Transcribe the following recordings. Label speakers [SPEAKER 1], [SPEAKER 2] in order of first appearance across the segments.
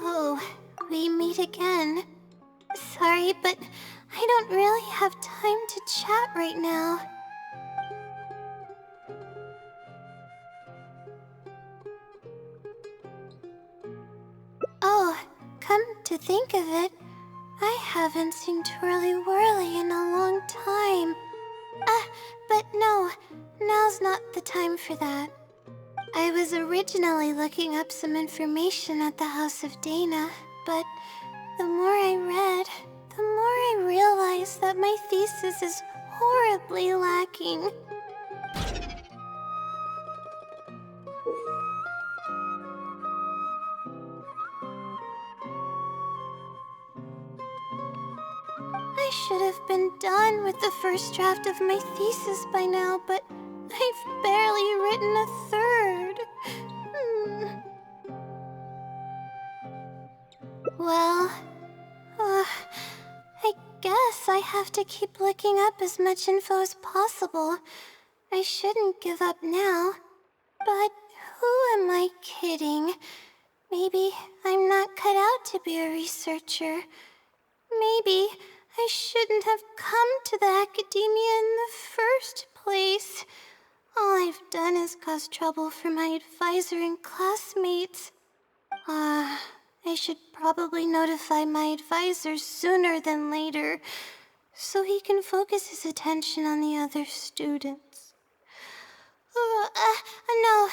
[SPEAKER 1] Oh, we meet again. Sorry, but I don't really have time to chat right now. Oh, come to think of it, I haven't seen Twirly Whirly in a long time. But no, now's not the time for that. I was originally looking up some information at the House of Dana, but the more I read, the more I realized that my thesis is horribly lacking. I should have been done with the first draft of my thesis by now, but I've barely written a third. Well, I guess I have to keep looking up as much info as possible. I shouldn't give up now. But who am I kidding? Maybe I'm not cut out to be a researcher. Maybe I shouldn't have come to the academia in the first place. All I've done is cause trouble for my advisor and classmates. I should probably notify my advisor sooner than later, so he can focus his attention on the other students. No,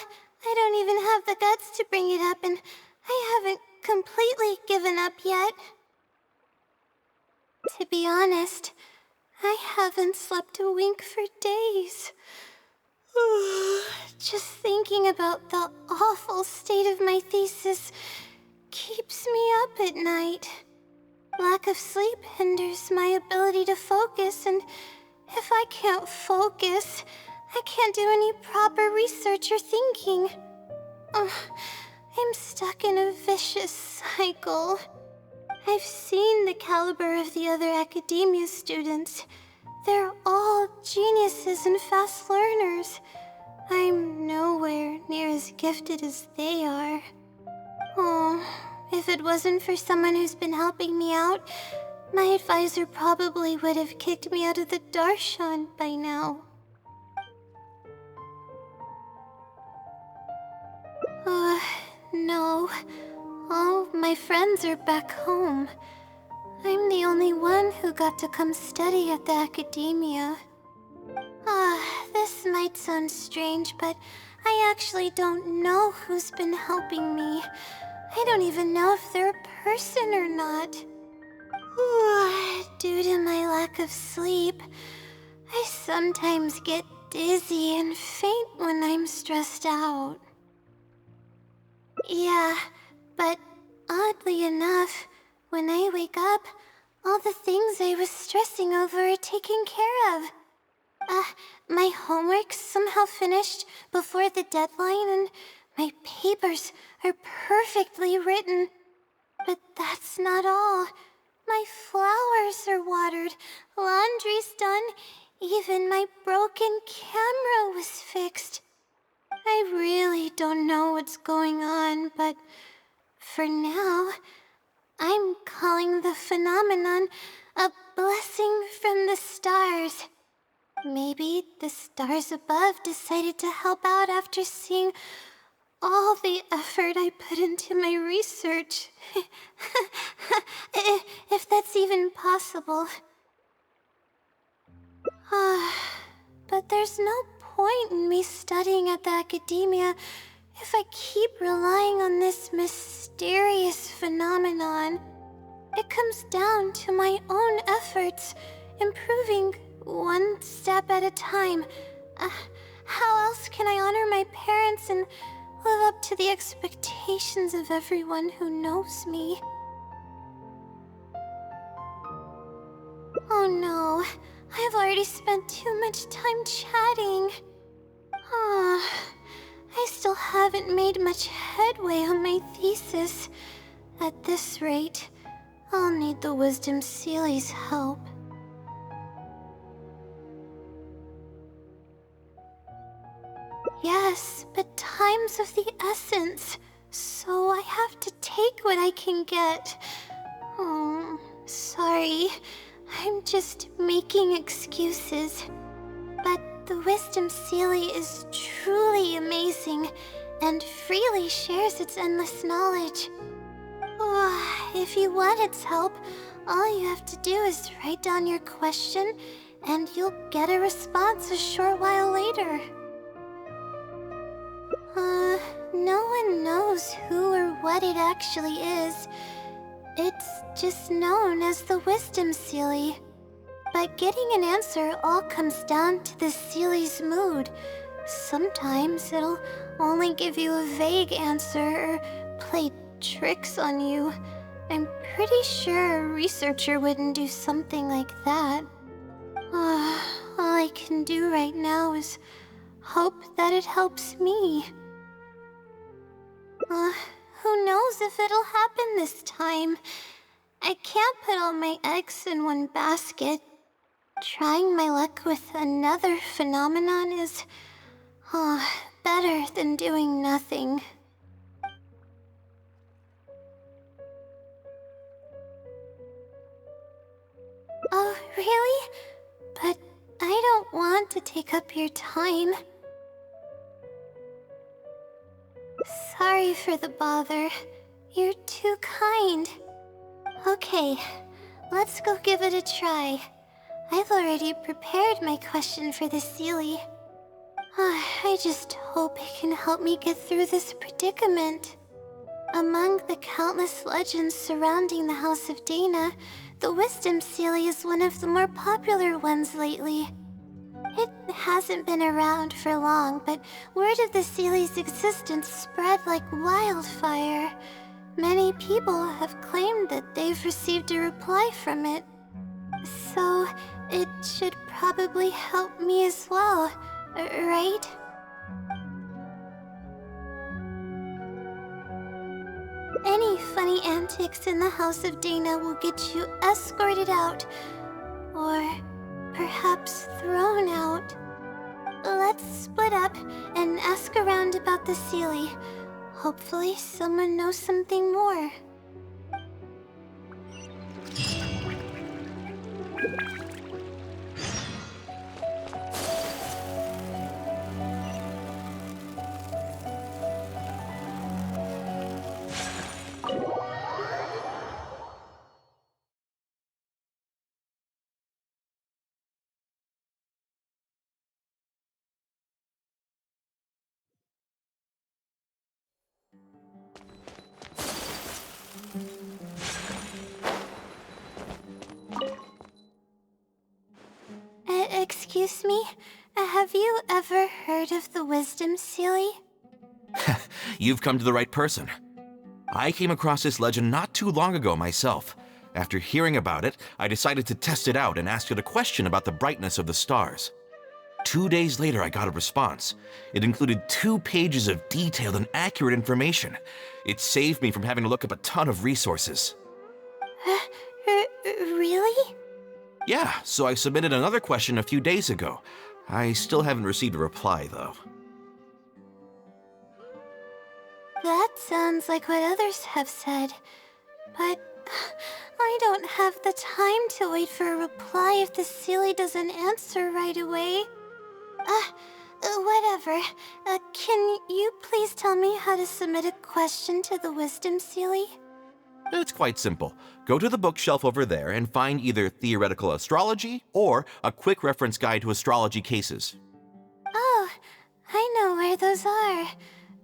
[SPEAKER 1] I don't even have the guts to bring it up, and I haven't completely given up yet. To be honest, I haven't slept a wink for days. Just thinking about the awful state of my thesis keeps me up at night. Lack of sleep hinders my ability to focus, and if I can't focus, I can't do any proper research or thinking. I'm stuck in a vicious cycle. I've seen the caliber of the other academia students. They're all geniuses and fast learners. I'm nowhere near as gifted as they are. Oh, if it wasn't for someone who's been helping me out, my advisor probably would have kicked me out of the Darshan by now. No. All my friends are back home. I'm the only one who got to come study at the academia. This might sound strange, but I actually don't know who's been helping me. I don't even know if they're a person or not. Due to my lack of sleep, I sometimes get dizzy and faint when I'm stressed out. Yeah, but oddly enough, when I wake up, all the things I was stressing over are taken care of. My homework's somehow finished before the deadline, and my papers are perfectly written. But that's not all. My flowers are watered, laundry's done, even my broken camera was fixed. I really don't know what's going on, but for now, I'm calling the phenomenon a blessing from the stars. Maybe the stars above decided to help out after seeing all the effort I put into my research. If that's even possible. But there's no point in me studying at the academia if I keep relying on this mysterious phenomenon. It comes down to my own efforts, improving one step at a time. How else can I honor my parents and live up to the expectations of everyone who knows me? Oh no, I've already spent too much time chatting. I still haven't made much headway on my thesis. At this rate, I'll need the Wisdom Seeley's help. Yes, but time's of the essence, so I have to take what I can get. Oh, sorry. I'm just making excuses. But the Wisdom Seelie is truly amazing and freely shares its endless knowledge. If you want its help, all you have to do is write down your question and you'll get a response a short while later. No one knows who or what it actually is. It's just known as the Wisdom Seelie. But getting an answer all comes down to the Seelie's mood. Sometimes it'll only give you a vague answer or play tricks on you. I'm pretty sure a researcher wouldn't do something like that. All I can do right now is hope that it helps me. Who knows if it'll happen this time? I can't put all my eggs in one basket. Trying my luck with another phenomenon is better than doing nothing. Oh, really? But I don't want to take up your time. Sorry for the bother. You're too kind. Okay, let's go give it a try. I've already prepared my question for the Seelie. I just hope it can help me get through this predicament. Among the countless legends surrounding the House of Dana, the Wisdom Seelie is one of the more popular ones lately. It hasn't been around for long, but word of the Seelie's existence spread like wildfire. Many people have claimed that they've received a reply from it. So, it should probably help me as well, right? Any funny antics in the House of Dana will get you escorted out, or perhaps thrown out. Let's split up and ask around about the Seelie. Hopefully someone knows something more. Excuse me? Have you ever heard of the Wisdom Seelie?
[SPEAKER 2] You've come to the right person. I came across this legend not too long ago myself. After hearing about it, I decided to test it out and asked it a question about the brightness of the stars. 2 days later, I got a response. It included 2 pages of detailed and accurate information. It saved me from having to look up a ton of resources.
[SPEAKER 1] Really?
[SPEAKER 2] Yeah, so I submitted another question a few days ago. I still haven't received a reply, though.
[SPEAKER 1] That sounds like what others have said. But I don't have the time to wait for a reply if the Sealy doesn't answer right away. Whatever. Can you please tell me how to submit a question to the Wisdom Sealy?
[SPEAKER 2] It's quite simple. Go to the bookshelf over there and find either Theoretical Astrology or a quick reference guide to astrology cases.
[SPEAKER 1] Oh, I know where those are.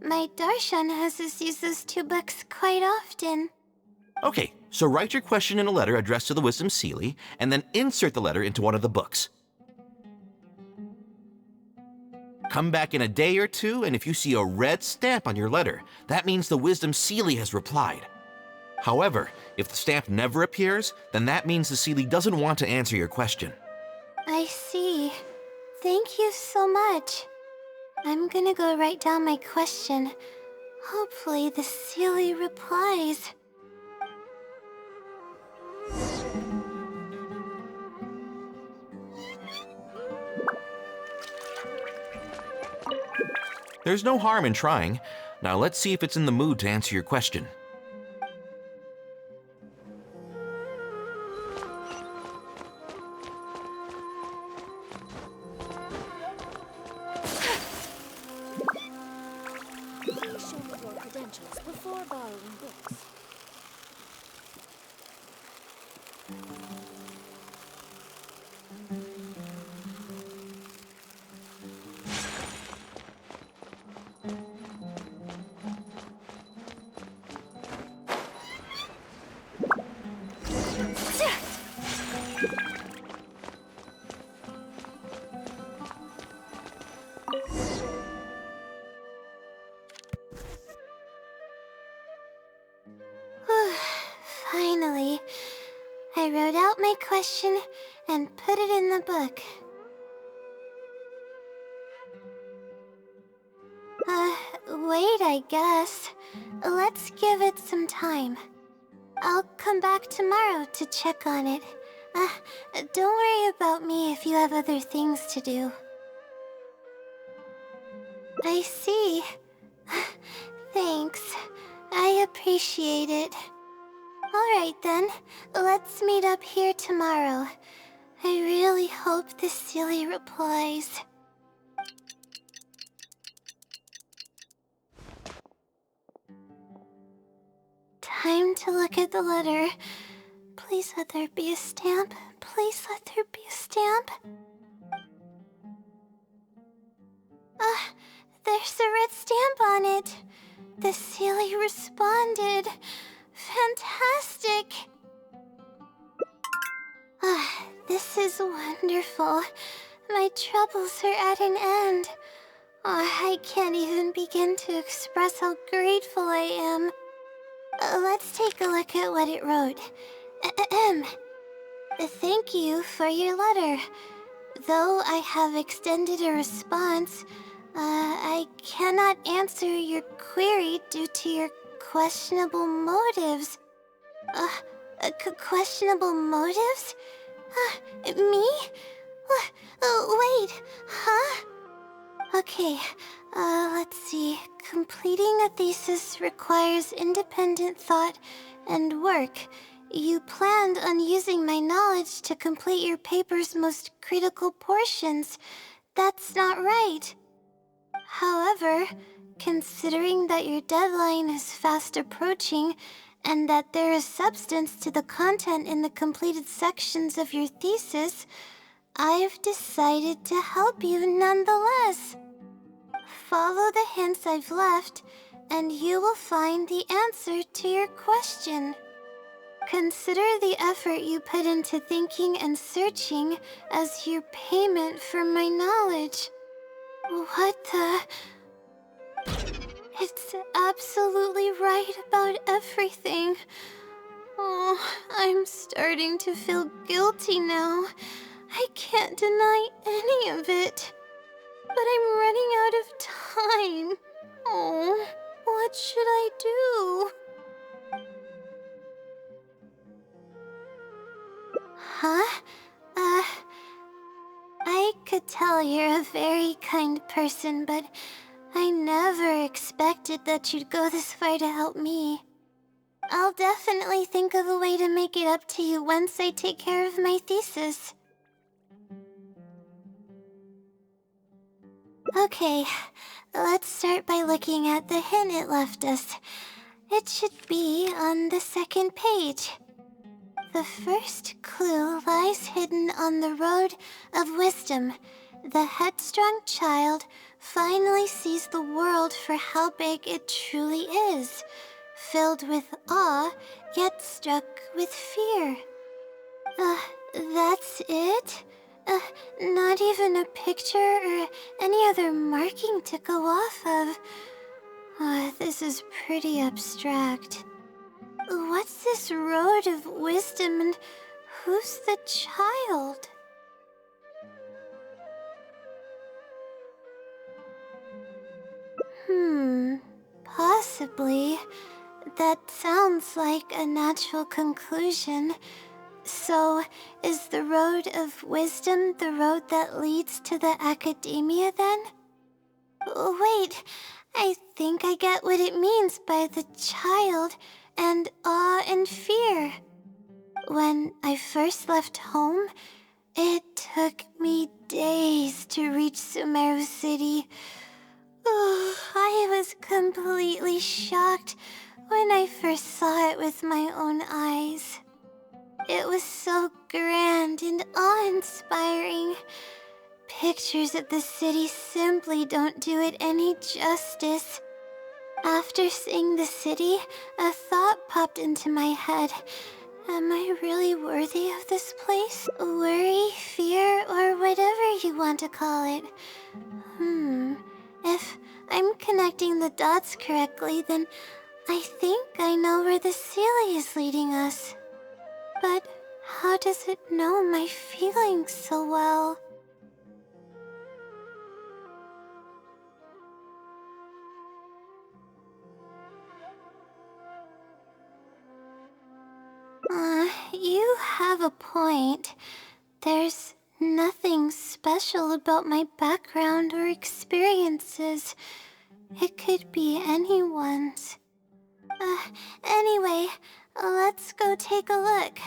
[SPEAKER 1] My Darshan has us use those two books quite often.
[SPEAKER 2] Okay, so write your question in a letter addressed to the Wisdom Sealy, and then insert the letter into one of the books. Come back in a day or two, and if you see a red stamp on your letter, that means the Wisdom Sealy has replied. However, if the stamp never appears, then that means the Sealy doesn't want to answer your question.
[SPEAKER 1] I see. Thank you so much. I'm gonna go write down my question. Hopefully the Sealy replies.
[SPEAKER 2] There's no harm in trying. Now let's see if it's in the mood to answer your question.
[SPEAKER 3] Please show me your credentials before borrowing books.
[SPEAKER 1] Finally, I wrote out my question and put it in the book. Wait, I guess. Let's give it some time. I'll come back tomorrow to check on it. Don't worry about me if you have other things to do. I see. Thanks. I appreciate it. Alright then, let's meet up here tomorrow. I really hope the Sealy replies. Time to look at the letter. Please let there be a stamp. Please let there be a stamp. There's a red stamp on it. The Sealy responded. Fantastic! This is wonderful. My troubles are at an end. I can't even begin to express how grateful I am. Let's take a look at what it wrote. Thank you for your letter. Though I have extended a response, I cannot answer your query due to your questionable motives. Questionable motives? Me? Wait, huh? Okay, let's see. Completing a thesis requires independent thought and work. You planned on using my knowledge to complete your paper's most critical portions. That's not right. However, considering that your deadline is fast approaching, and that there is substance to the content in the completed sections of your thesis, I've decided to help you nonetheless. Follow the hints I've left, and you will find the answer to your question. Consider the effort you put into thinking and searching as your payment for my knowledge. What the... It's absolutely right about everything. Oh, I'm starting to feel guilty now. I can't deny any of it. But I'm running out of time. Oh, what should I do? Huh? I could tell you're a very kind person, but I never expected that you'd go this far to help me. I'll definitely think of a way to make it up to you once I take care of my thesis. Okay, let's start by looking at the hint it left us. It should be on the second page. The first clue lies hidden on the road of wisdom. The headstrong child finally sees the world for how big it truly is, filled with awe, yet struck with fear. That's it? Not even a picture or any other marking to go off of. This is pretty abstract. What's this road of wisdom and who's the child? Possibly. That sounds like a natural conclusion. So, is the road of wisdom the road that leads to the academia then? Wait, I think I get what it means by the child and awe and fear. When I first left home, it took me days to reach Sumeru City. I was completely shocked when I first saw it with my own eyes. It was so grand and awe-inspiring. Pictures of the city simply don't do it any justice. After seeing the city, a thought popped into my head. Am I really worthy of this place? Worry, fear, or whatever you want to call it. If I'm connecting the dots correctly, then I think I know where the Sealy is leading us. But how does it know my feelings so well? You have a point. There's nothing special about my background or experiences. It could be anyone's. Anyway, let's go take a look.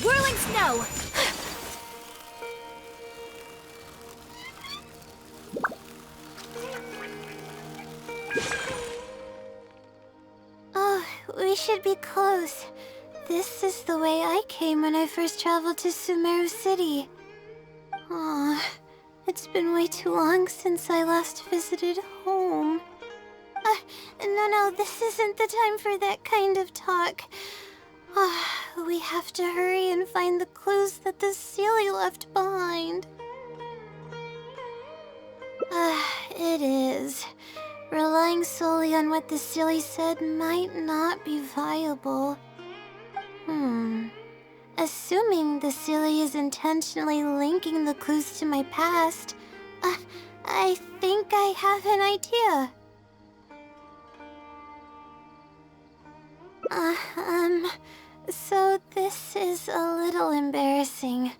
[SPEAKER 3] Whirling snow!
[SPEAKER 1] Oh, we should be close. This is the way I came when I first traveled to Sumeru City. Aw, it's been way too long since I last visited home. No, this isn't the time for that kind of talk. We have to hurry and find the clues that the Sealy left behind. It is. Relying solely on what the Sealy said might not be viable. Assuming the Sealy is intentionally linking the clues to my past, I think I have an idea. So this is a little embarrassing.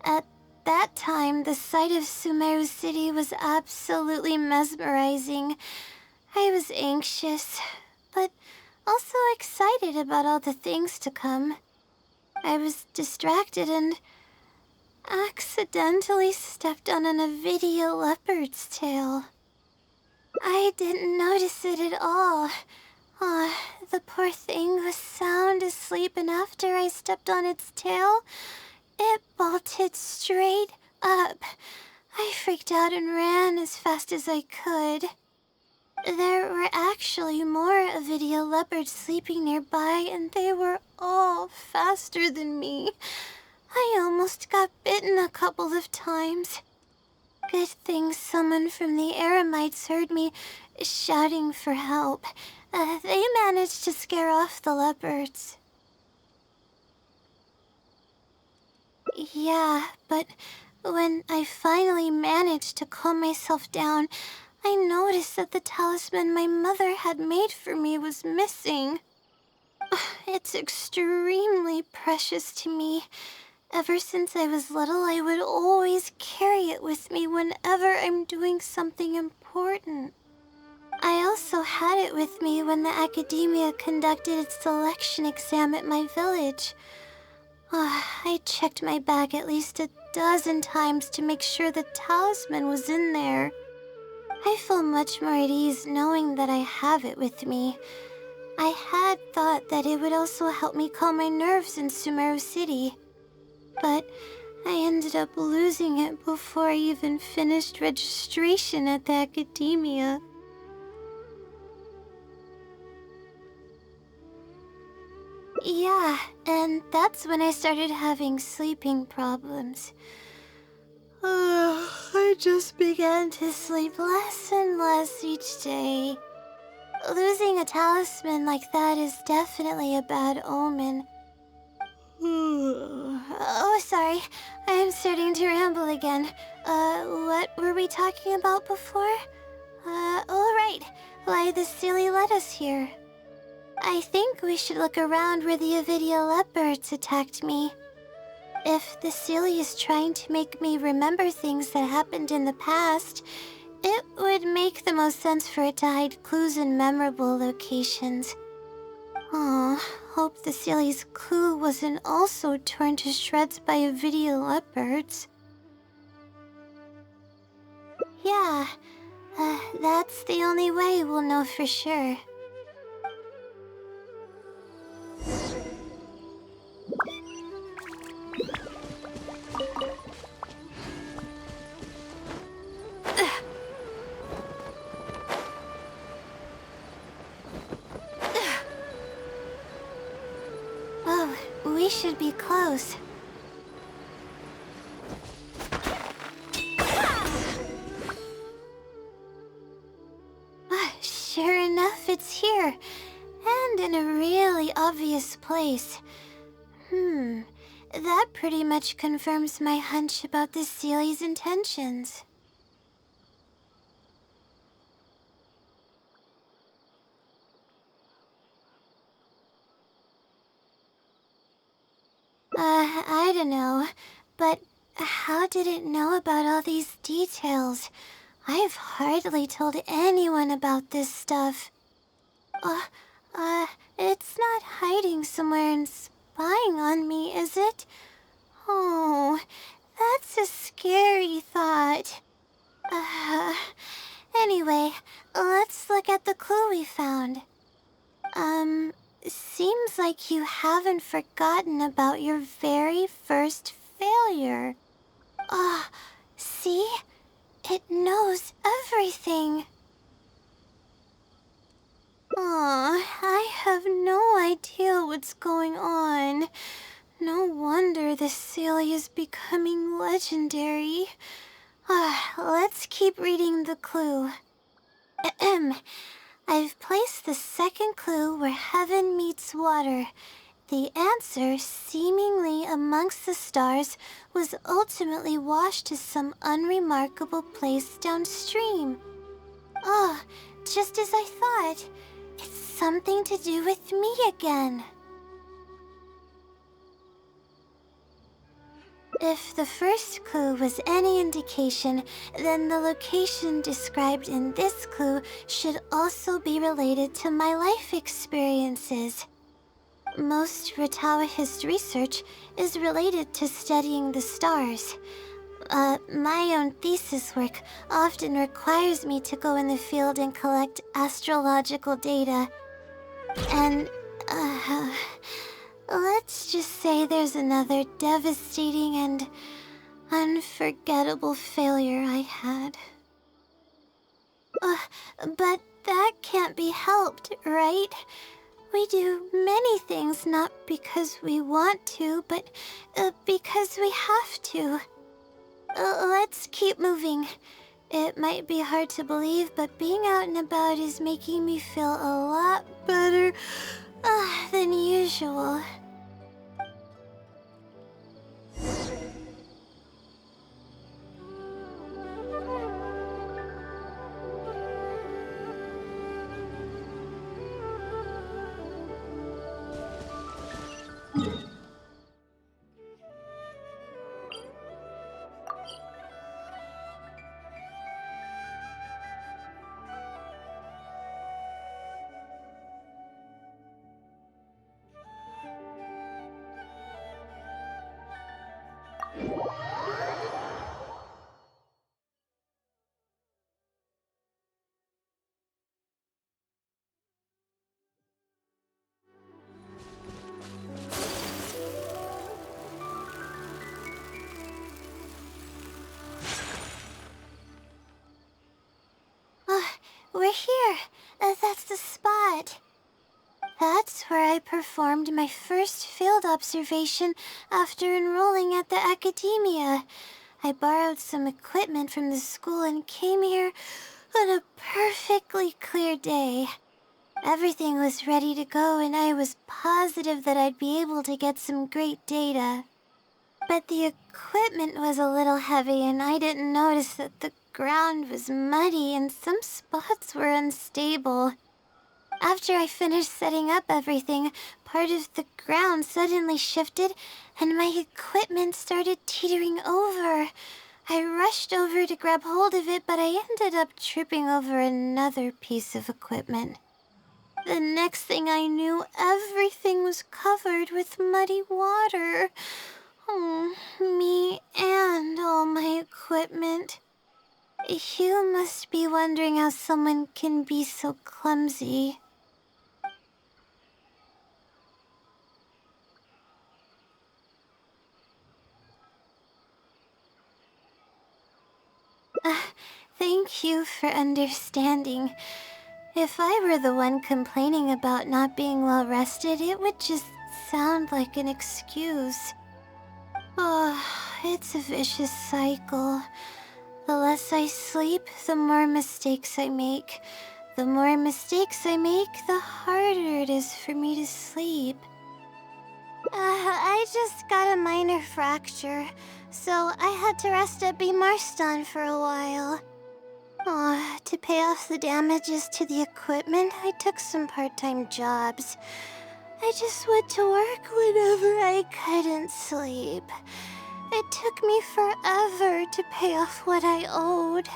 [SPEAKER 1] At that time, the sight of Sumeru City was absolutely mesmerizing. I was anxious, but also excited about all the things to come. I was distracted and accidentally stepped on an Avidia leopard's tail. I didn't notice it at all. The poor thing was sound asleep, and after I stepped on its tail, it bolted straight up. I freaked out and ran as fast as I could. There were actually more Avidia leopards sleeping nearby, and they were all faster than me. I almost got bitten a couple of times. Good thing someone from the Eremites heard me shouting for help. They managed to scare off the leopards. Yeah, but when I finally managed to calm myself down, I noticed that the talisman my mother had made for me was missing. It's extremely precious to me. Ever since I was little, I would always carry it with me whenever I'm doing something important. I also had it with me when the academia conducted its selection exam at my village. I checked my bag at least a dozen times to make sure the talisman was in there. I feel much more at ease knowing that I have it with me. I had thought that it would also help me calm my nerves in Sumeru City, but I ended up losing it before I even finished registration at the academia. Yeah, and that's when I started having sleeping problems. I just began to sleep less and less each day. Losing a talisman like that is definitely a bad omen. Oh, sorry. I'm starting to ramble again. What were we talking about before? Oh, right. Why the silly let us here. I think we should look around where the Avidia leopards attacked me. If the Sealy is trying to make me remember things that happened in the past, it would make the most sense for it to hide clues in memorable locations. Oh, hope the Sealy's clue wasn't also torn to shreds by Avidia leopards. Yeah, that's the only way we'll know for sure. Oh, we should be close. Sure enough, it's here. And in a really obvious place. That pretty much confirms my hunch about the Sealy's intentions. I don't know, but how did it know about all these details? I've hardly told anyone about this stuff. It's not hiding somewhere and spying on me, is it? Oh, that's a scary thought. Anyway, let's look at the clue we found. Seems like you haven't forgotten about your very first failure. See? It knows everything. I have no idea what's going on. No wonder the Celia is becoming legendary. Let's keep reading the clue. I've placed the second clue where heaven meets water. The answer, seemingly amongst the stars, was ultimately washed to some unremarkable place downstream. Just as I thought. It's something to do with me again. If the first clue was any indication, then the location described in this clue should also be related to my life experiences. Most Ratawahist research is related to studying the stars. My own thesis work often requires me to go in the field and collect astrological data. And, let's just say there's another devastating and unforgettable failure I had. But that can't be helped, right? We do many things not because we want to, but because we have to. Let's keep moving. It might be hard to believe, but being out and about is making me feel a lot better than usual. We're here. That's the spot. That's where I performed my first field observation after enrolling at the academia. I borrowed some equipment from the school and came here on a perfectly clear day. Everything was ready to go and I was positive that I'd be able to get some great data. But the equipment was a little heavy and I didn't notice that the ground was muddy and some spots were unstable. After I finished setting up everything, part of the ground suddenly shifted and my equipment started teetering over. I rushed over to grab hold of it, but I ended up tripping over another piece of equipment. The next thing I knew, everything was covered with muddy water. Oh, me and all my equipment. You must be wondering how someone can be so clumsy. Thank you for understanding. If I were the one complaining about not being well rested, it would just sound like an excuse. Oh, it's a vicious cycle. The less I sleep, the more mistakes I make. The more mistakes I make, the harder it is for me to sleep. I just got a minor fracture, so I had to rest at B. Marston for a while. To pay off the damages to the equipment, I took some part-time jobs. I just went to work whenever I couldn't sleep. It took me forever to pay off what I owed.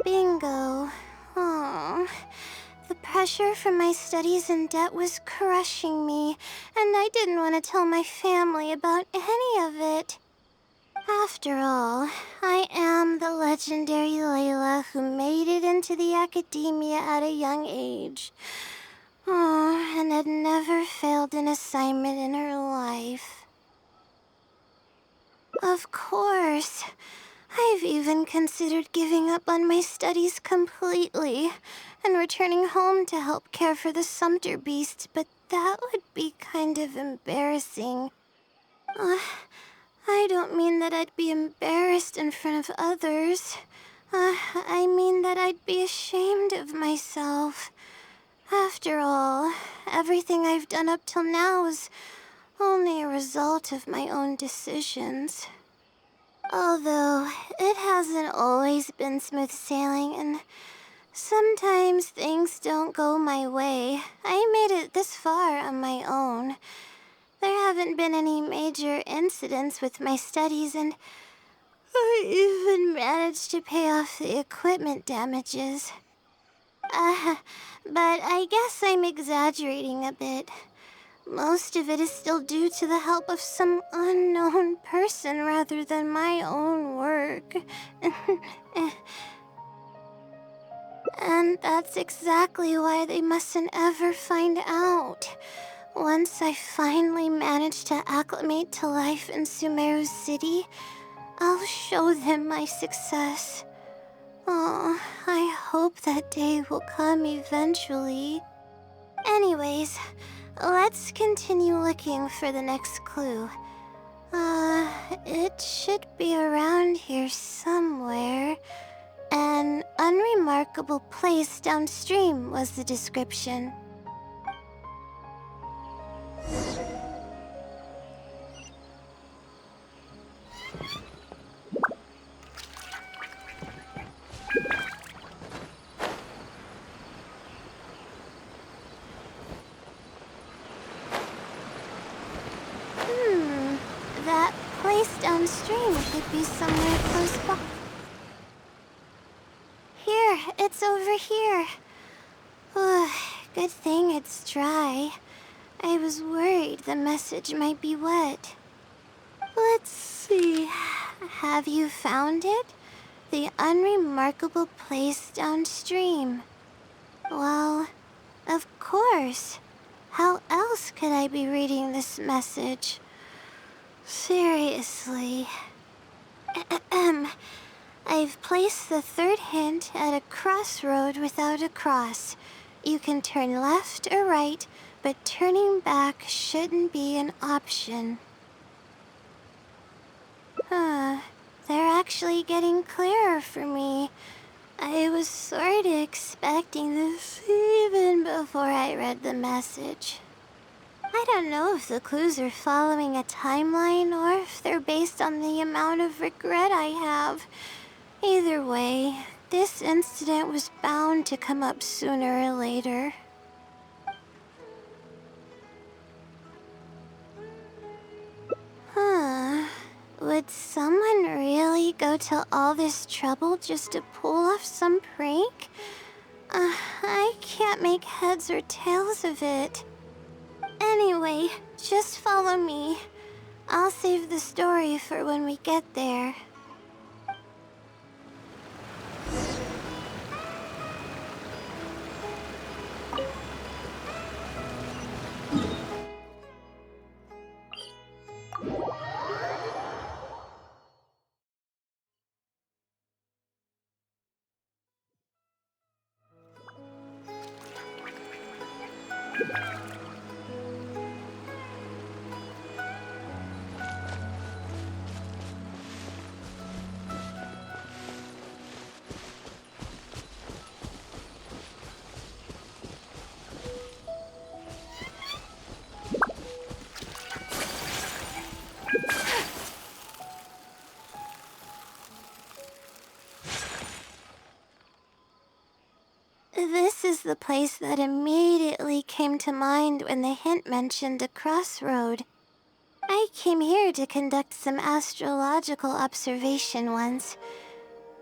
[SPEAKER 1] Bingo. Oh, the pressure from my studies and debt was crushing me, and I didn't want to tell my family about any of it. After all, I am the legendary Layla who made it into the academia at a young age. Oh, and had never failed an assignment in her life. Of course. I've even considered giving up on my studies completely and returning home to help care for the Sumter beast, but that would be kind of embarrassing. I don't mean that I'd be embarrassed in front of others. I mean that I'd be ashamed of myself. After all, everything I've done up till now is only a result of my own decisions. Although, it hasn't always been smooth sailing, and sometimes things don't go my way. I made it this far on my own. There haven't been any major incidents with my studies, and I even managed to pay off the equipment damages. But I guess I'm exaggerating a bit. Most of it is still due to the help of some unknown person rather than my own work. And that's exactly why they mustn't ever find out. Once I finally manage to acclimate to life in Sumeru City, I'll show them my success. Oh, I hope that day will come eventually. Anyways, let's continue looking for the next clue. It should be around here somewhere. An unremarkable place downstream was the description. That place downstream could be somewhere close by. Here, it's over here. Good thing it's dry. I was worried the message might be wet. Let's see. Have you found it? The unremarkable place downstream. Well, of course. How else could I be reading this message? Seriously. I've placed the third hint at a crossroad without a cross. You can turn left or right, but turning back shouldn't be an option. They're actually getting clearer for me. I was sort of expecting this even before I read the message. I don't know if the clues are following a timeline or if they're based on the amount of regret I have. Either way, this incident was bound to come up sooner or later. Would someone really go to all this trouble just to pull off some prank? I can't make heads or tails of it. Anyway, just follow me. I'll save the story for when we get there. This is the place that immediately came to mind when the hint mentioned a crossroad. I came here to conduct some astrological observation once.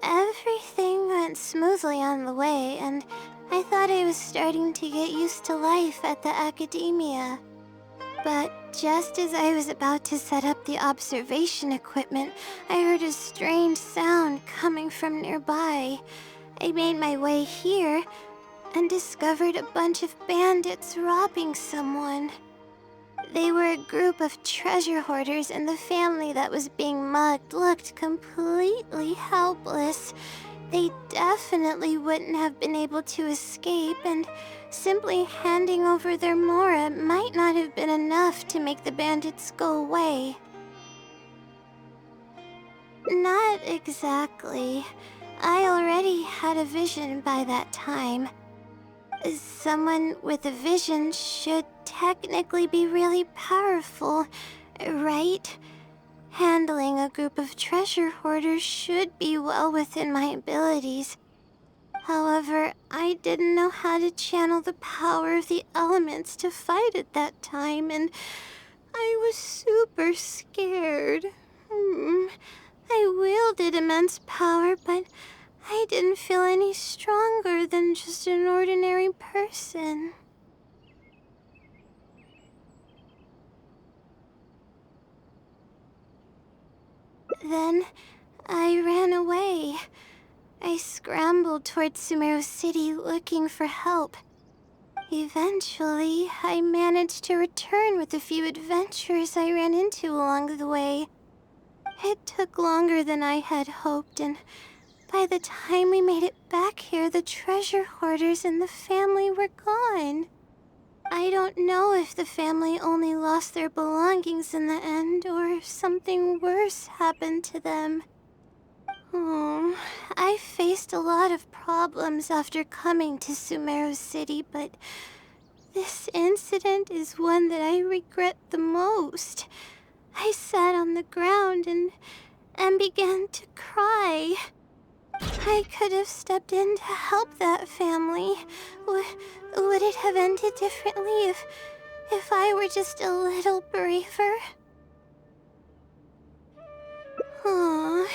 [SPEAKER 1] Everything went smoothly on the way, and I thought I was starting to get used to life at the academia. But just as I was about to set up the observation equipment, I heard a strange sound coming from nearby. I made my way here and discovered a bunch of bandits robbing someone. They were a group of treasure hoarders, and the family that was being mugged looked completely helpless. They definitely wouldn't have been able to escape, and simply handing over their Mora might not have been enough to make the bandits go away. Not exactly. I already had a vision by that time. Someone with a vision should technically be really powerful, right? Handling a group of treasure hoarders should be well within my abilities. However, I didn't know how to channel the power of the elements to fight at that time, and I was super scared. I wielded immense power, but I didn't feel any stronger than just an ordinary person. then I ran away. I scrambled towards Sumeru City looking for help. Eventually, I managed to return with a few adventurers I ran into along the way. It took longer than I had hoped, and by the time we made it back here, the treasure hoarders and the family were gone. I don't know if the family only lost their belongings in the end, or if something worse happened to them. I faced a lot of problems after coming to Sumeru City, but this incident is one that I regret the most. I sat on the ground and began to cry. I could have stepped in to help that family. Would it have ended differently if I were just a little braver? Aw,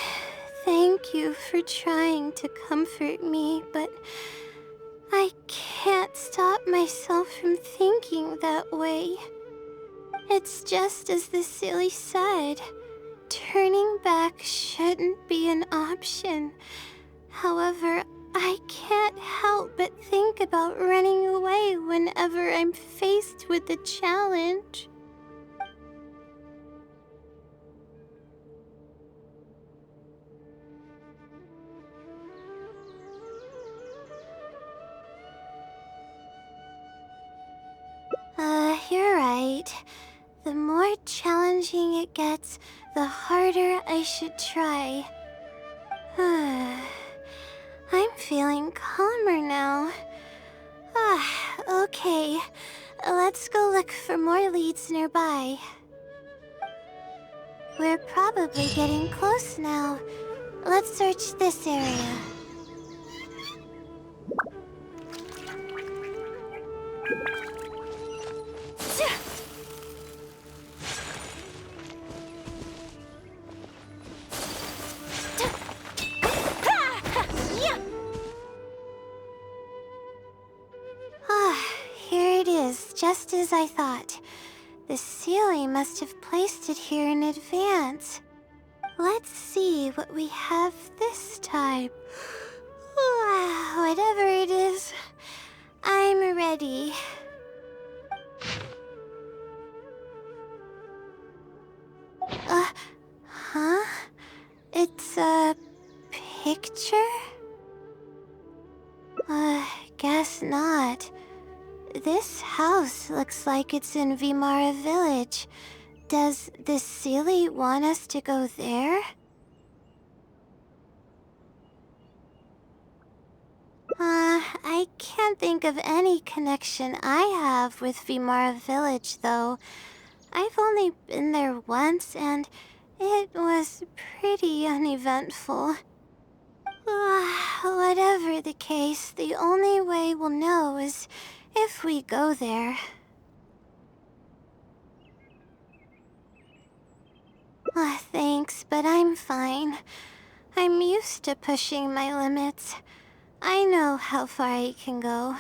[SPEAKER 1] thank you for trying to comfort me, but I can't stop myself from thinking that way. It's just as the silly said. Turning back shouldn't be an option. However, I can't help but think about running away whenever I'm faced with a challenge. You're right. The more challenging it gets, the harder I should try. I'm feeling calmer now. Okay. Let's go look for more leads nearby. We're probably getting close now. Let's search this area. Here it is, just as I thought. The Sealy must have placed it here in advance. Let's see what we have this time. Whatever it is, I'm ready. Huh? It's a picture? Guess not. This house looks like it's in Vimara Village. Does the Sealy want us to go there? I can't think of any connection I have with Vimara Village, though. I've only been there once, and it was pretty uneventful. Whatever the case, the only way we'll know is if we go there. Thanks, but I'm fine. I'm used to pushing my limits. I know how far I can go.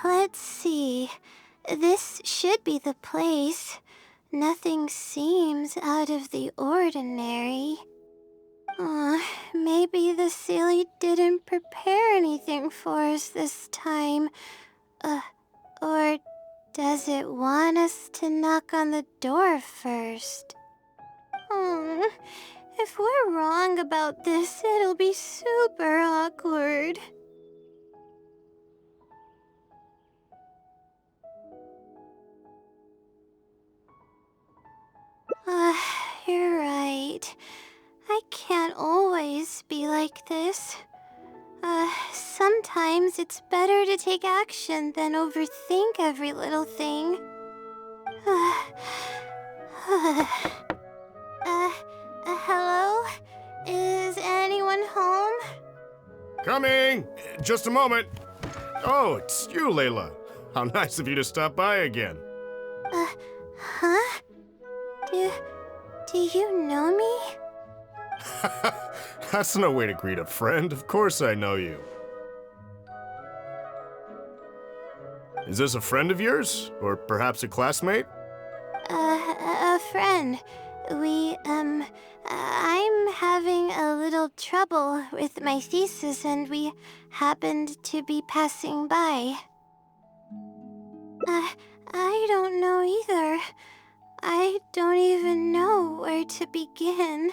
[SPEAKER 1] Let's see. This should be the place. Nothing seems out of the ordinary. Maybe the Sealy didn't prepare anything for us this time. Or does it want us to knock on the door first? If we're wrong about this, it'll be super awkward. you're right. I can't always be like this. Sometimes it's better to take action than overthink every little thing. Hello? Is anyone home?
[SPEAKER 4] Coming! Just a moment. Oh, it's you, Layla. How nice of you to stop by again.
[SPEAKER 1] Huh? Do you know me?
[SPEAKER 4] That's no way to greet a friend. Of course I know you. Is this a friend of yours? Or perhaps a classmate?
[SPEAKER 1] A friend. I'm having a little trouble with my thesis and we happened to be passing by. I don't know either. I don't even know where to begin.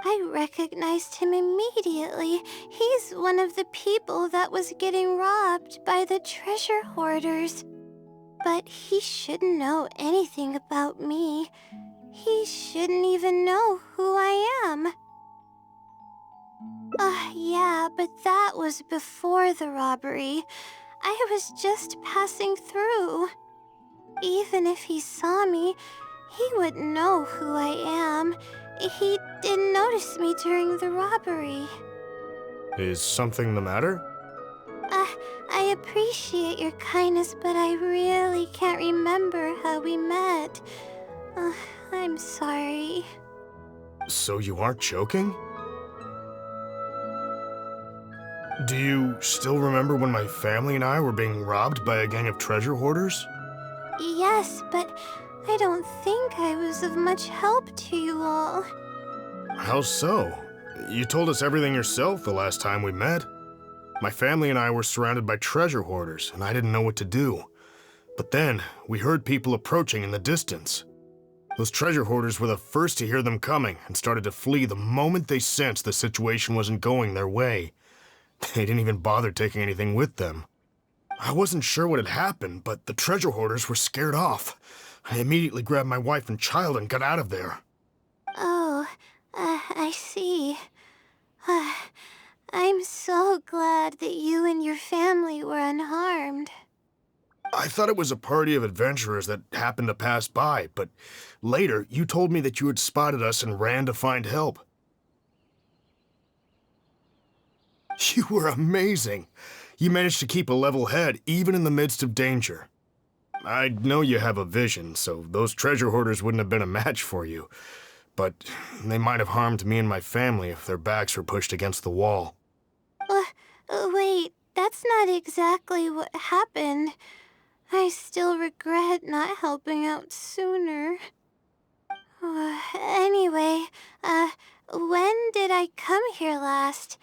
[SPEAKER 1] I recognized him immediately. He's one of the people that was getting robbed by the treasure hoarders. But he shouldn't know anything about me. He shouldn't even know who I am. Yeah, but that was before the robbery. I was just passing through. Even if he saw me, he wouldn't know who I am. He didn't notice me during the robbery.
[SPEAKER 4] Is something the matter?
[SPEAKER 1] I appreciate your kindness, but I really can't remember how we met. I'm sorry.
[SPEAKER 4] So you aren't joking? Do you still remember when my family and I were being robbed by a gang of treasure hoarders?
[SPEAKER 1] Yes, but I don't think I was of much help to you all.
[SPEAKER 4] How so? You told us everything yourself the last time we met. My family and I were surrounded by treasure hoarders, and I didn't know what to do. But then, we heard people approaching in the distance. Those treasure hoarders were the first to hear them coming and started to flee the moment they sensed the situation wasn't going their way. They didn't even bother taking anything with them. I wasn't sure what had happened, but the treasure hoarders were scared off. I immediately grabbed my wife and child and got out of there.
[SPEAKER 1] Oh, I see. I'm so glad that you and your family were unharmed.
[SPEAKER 4] I thought it was a party of adventurers that happened to pass by, but later you told me that you had spotted us and ran to find help. You were amazing. You managed to keep a level head even in the midst of danger. I know you have a vision, so those treasure hoarders wouldn't have been a match for you. But they might have harmed me and my family if their backs were pushed against the wall.
[SPEAKER 1] Wait, that's not exactly what happened. I still regret not helping out sooner. Anyway, when did I come here last?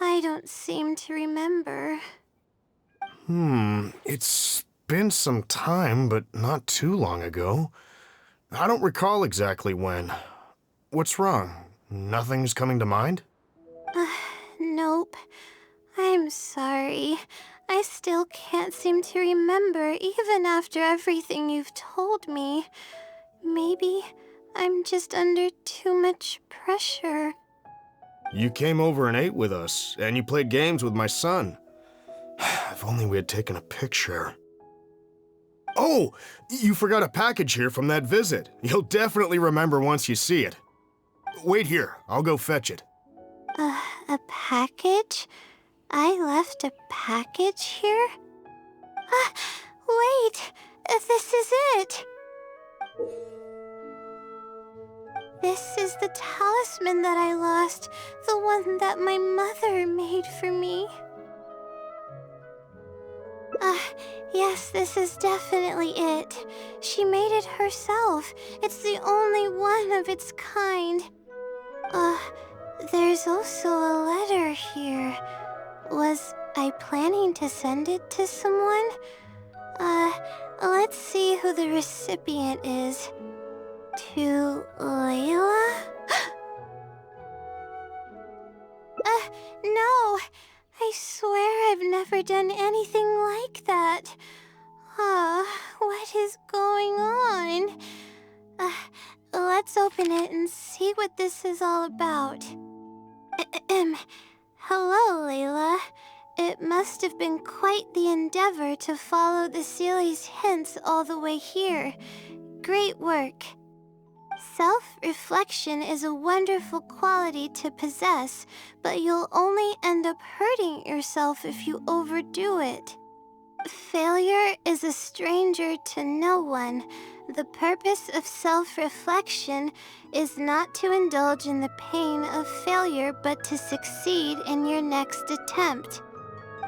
[SPEAKER 1] I don't seem to remember.
[SPEAKER 4] It's been some time, but not too long ago. I don't recall exactly when. What's wrong? Nothing's coming to mind?
[SPEAKER 1] Nope. I'm sorry. I still can't seem to remember, even after everything you've told me. Maybe I'm just under too much pressure.
[SPEAKER 4] You came over and ate with us, and you played games with my son. If only we had taken a picture. Oh, you forgot a package here from that visit. You'll definitely remember once you see it. Wait here, I'll go fetch it.
[SPEAKER 1] A package? I left a package here? Wait! This is it! This is the talisman that I lost, the one that my mother made for me. Yes, this is definitely it. She made it herself. It's the only one of its kind. There's also a letter here. Was I planning to send it to someone? Let's see who the recipient is. To Layla? No! I swear I've never done anything like that. What is going on? let's open it and see what this is all about. Hello, Layla. It must have been quite the endeavor to follow the Sealy's hints all the way here. Great work. Self-reflection is a wonderful quality to possess, but you'll only end up hurting yourself if you overdo it. Failure is a stranger to no one. The purpose of self-reflection is not to indulge in the pain of failure, but to succeed in your next attempt.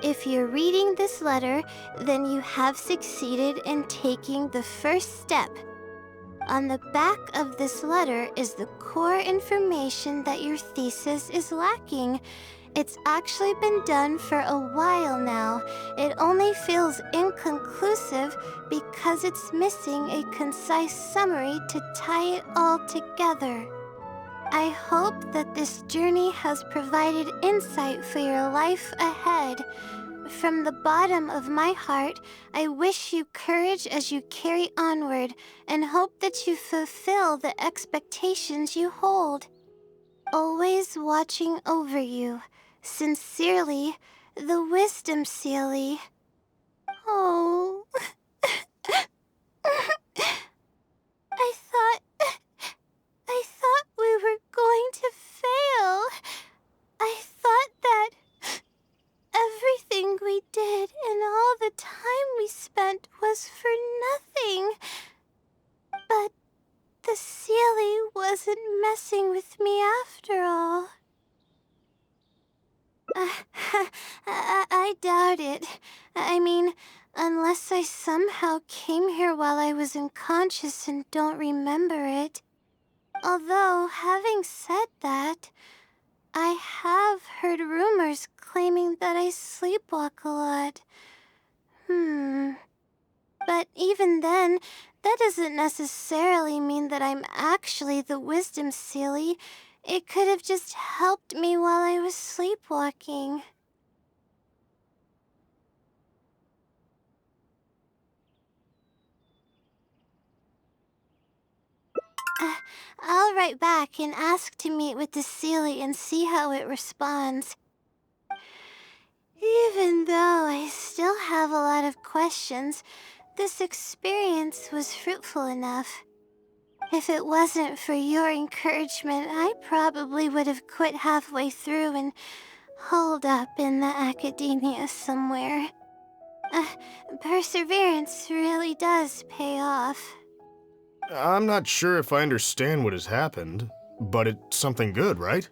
[SPEAKER 1] If you're reading this letter, then you have succeeded in taking the first step. On the back of this letter is the core information that your thesis is lacking. It's actually been done for a while now. It only feels inconclusive because it's missing a concise summary to tie it all together. I hope that this journey has provided insight for your life ahead. From the bottom of my heart, I wish you courage as you carry onward and hope that you fulfill the expectations you hold. Always watching over you. Sincerely, the Wisdom Sealy. Oh. I thought we were going to fail. I thought that everything we did and all the time we spent was for nothing. But the Sealy wasn't messing with me after all. I doubt it. I mean, unless I somehow came here while I was unconscious and don't remember it. Although, having said that, I have heard rumors claiming that I sleepwalk a lot. But even then, that doesn't necessarily mean that I'm actually the Wisdom Sealy. It could have just helped me while I was sleepwalking. I'll write back and ask to meet with the Sealy and see how it responds. Even though I still have a lot of questions, this experience was fruitful enough. If it wasn't for your encouragement, I probably would have quit halfway through and holed up in the academia somewhere. Perseverance really does pay off.
[SPEAKER 4] I'm not sure if I understand what has happened, but it's something good, right?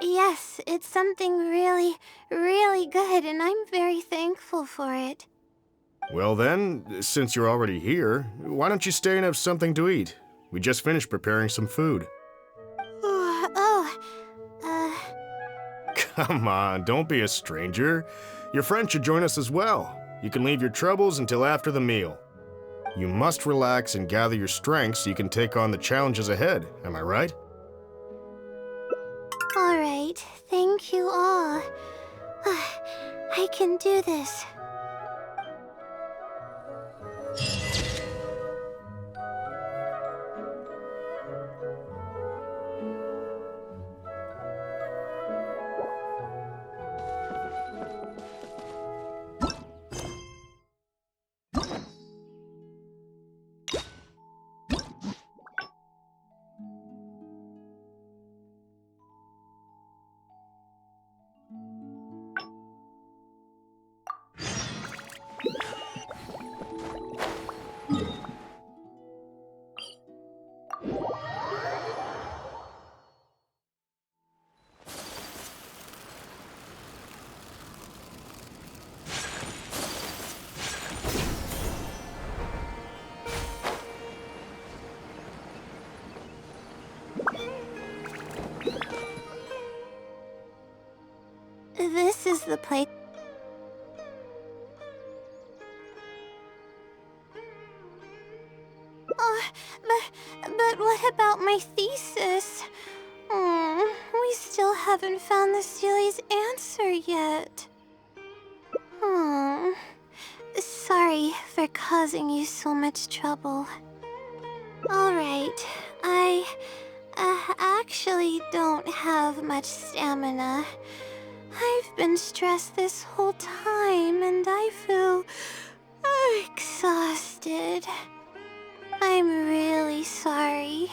[SPEAKER 1] Yes, it's something really, really good, and I'm very thankful for it.
[SPEAKER 4] Well then, since you're already here, why don't you stay and have something to eat? We just finished preparing some food. Come on, don't be a stranger. Your friend should join us as well. You can leave your troubles until after the meal. You must relax and gather your strength so you can take on the challenges ahead, am I right?
[SPEAKER 1] All right, thank you all. I can do this. This is the place. But what about my thesis? We still haven't found the Sealy's answer yet. Sorry for causing you so much trouble. All right, I actually don't have much stamina. I've been stressed this whole time and I feel exhausted. I'm really sorry.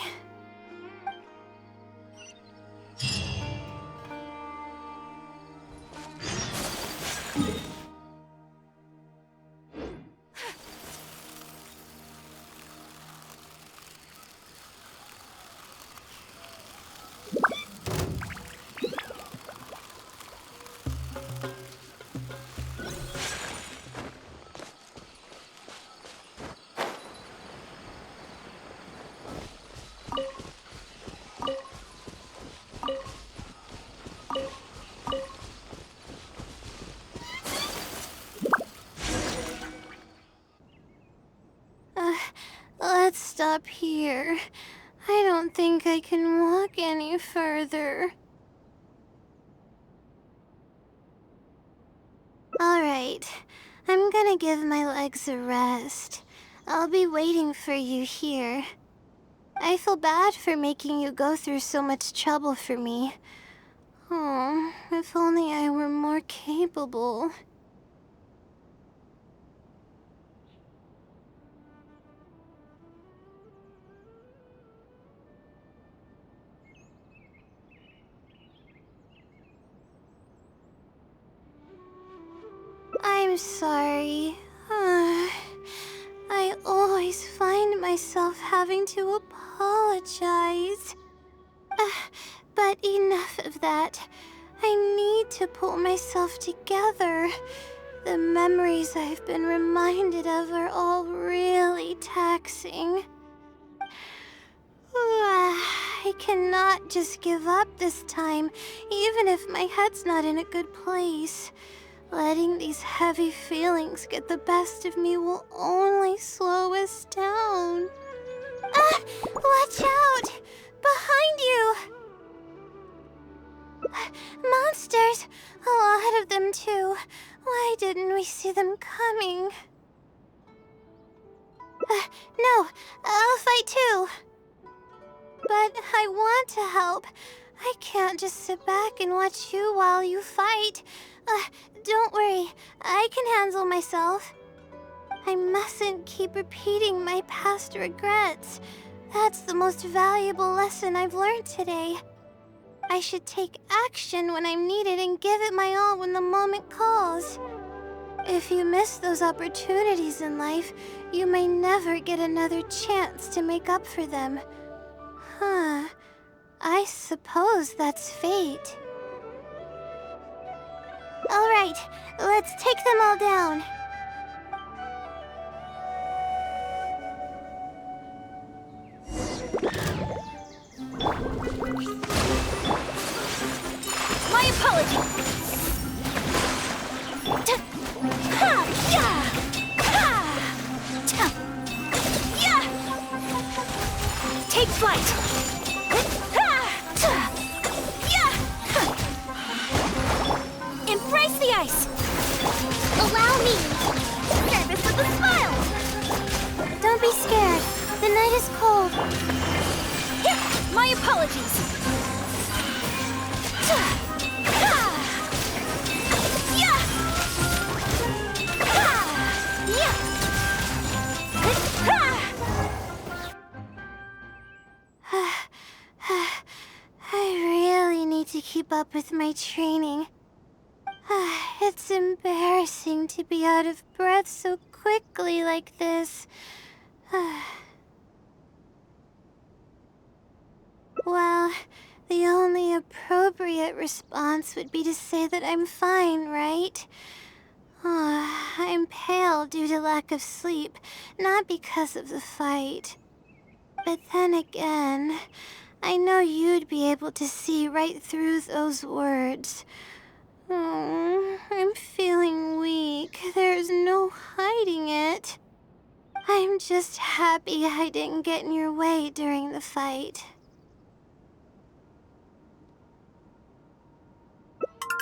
[SPEAKER 1] Let's stop here. I don't think I can walk any further. Alright, I'm gonna give my legs a rest. I'll be waiting for you here. I feel bad for making you go through so much trouble for me. Oh, if only I were more capable. I'm sorry. I always find myself having to apologize. But enough of that. I need to pull myself together. The memories I've been reminded of are all really taxing. I cannot just give up this time, even if my head's not in a good place. Letting these heavy feelings get the best of me will only slow us down. Watch out! Behind you! Monsters! A lot of them too. Why didn't we see them coming? No, I'll fight too. But I want to help. I can't just sit back and watch you while you fight. Don't worry, I can handle myself. I mustn't keep repeating my past regrets. That's the most valuable lesson I've learned today. I should take action when I'm needed and give it my all when the moment calls. If you miss those opportunities in life, you may never get another chance to make up for them. Huh. I suppose that's fate. All right, let's take them all down.
[SPEAKER 3] My apologies. Ha! Yeah! Ha! Yeah! Take flight. Yeah! Embrace the ice.
[SPEAKER 1] Allow me. Service with a smile. Don't be scared. The night is cold.
[SPEAKER 3] My apologies.
[SPEAKER 1] I really need to keep up with my training. It's embarrassing to be out of breath so quickly like this. Well, the only appropriate response would be to say that I'm fine, right? I'm pale due to lack of sleep, not because of the fight. But then again, I know you'd be able to see right through those words. I'm feeling weak. There's no hiding it. I'm just happy I didn't get in your way during the fight.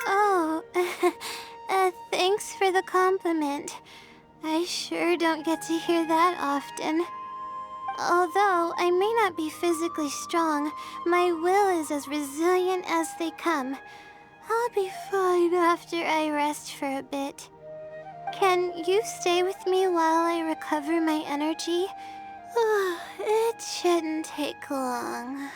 [SPEAKER 1] Oh, thanks for the compliment. I sure don't get to hear that often. Although I may not be physically strong, my will is as resilient as they come. I'll be fine after I rest for a bit. Can you stay with me while I recover my energy? It shouldn't take long.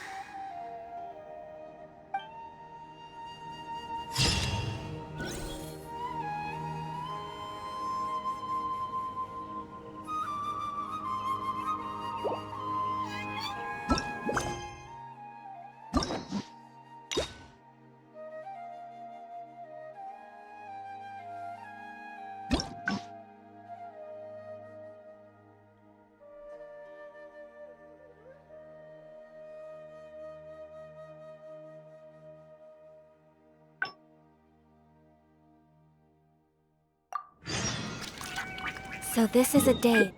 [SPEAKER 3] So this is a date.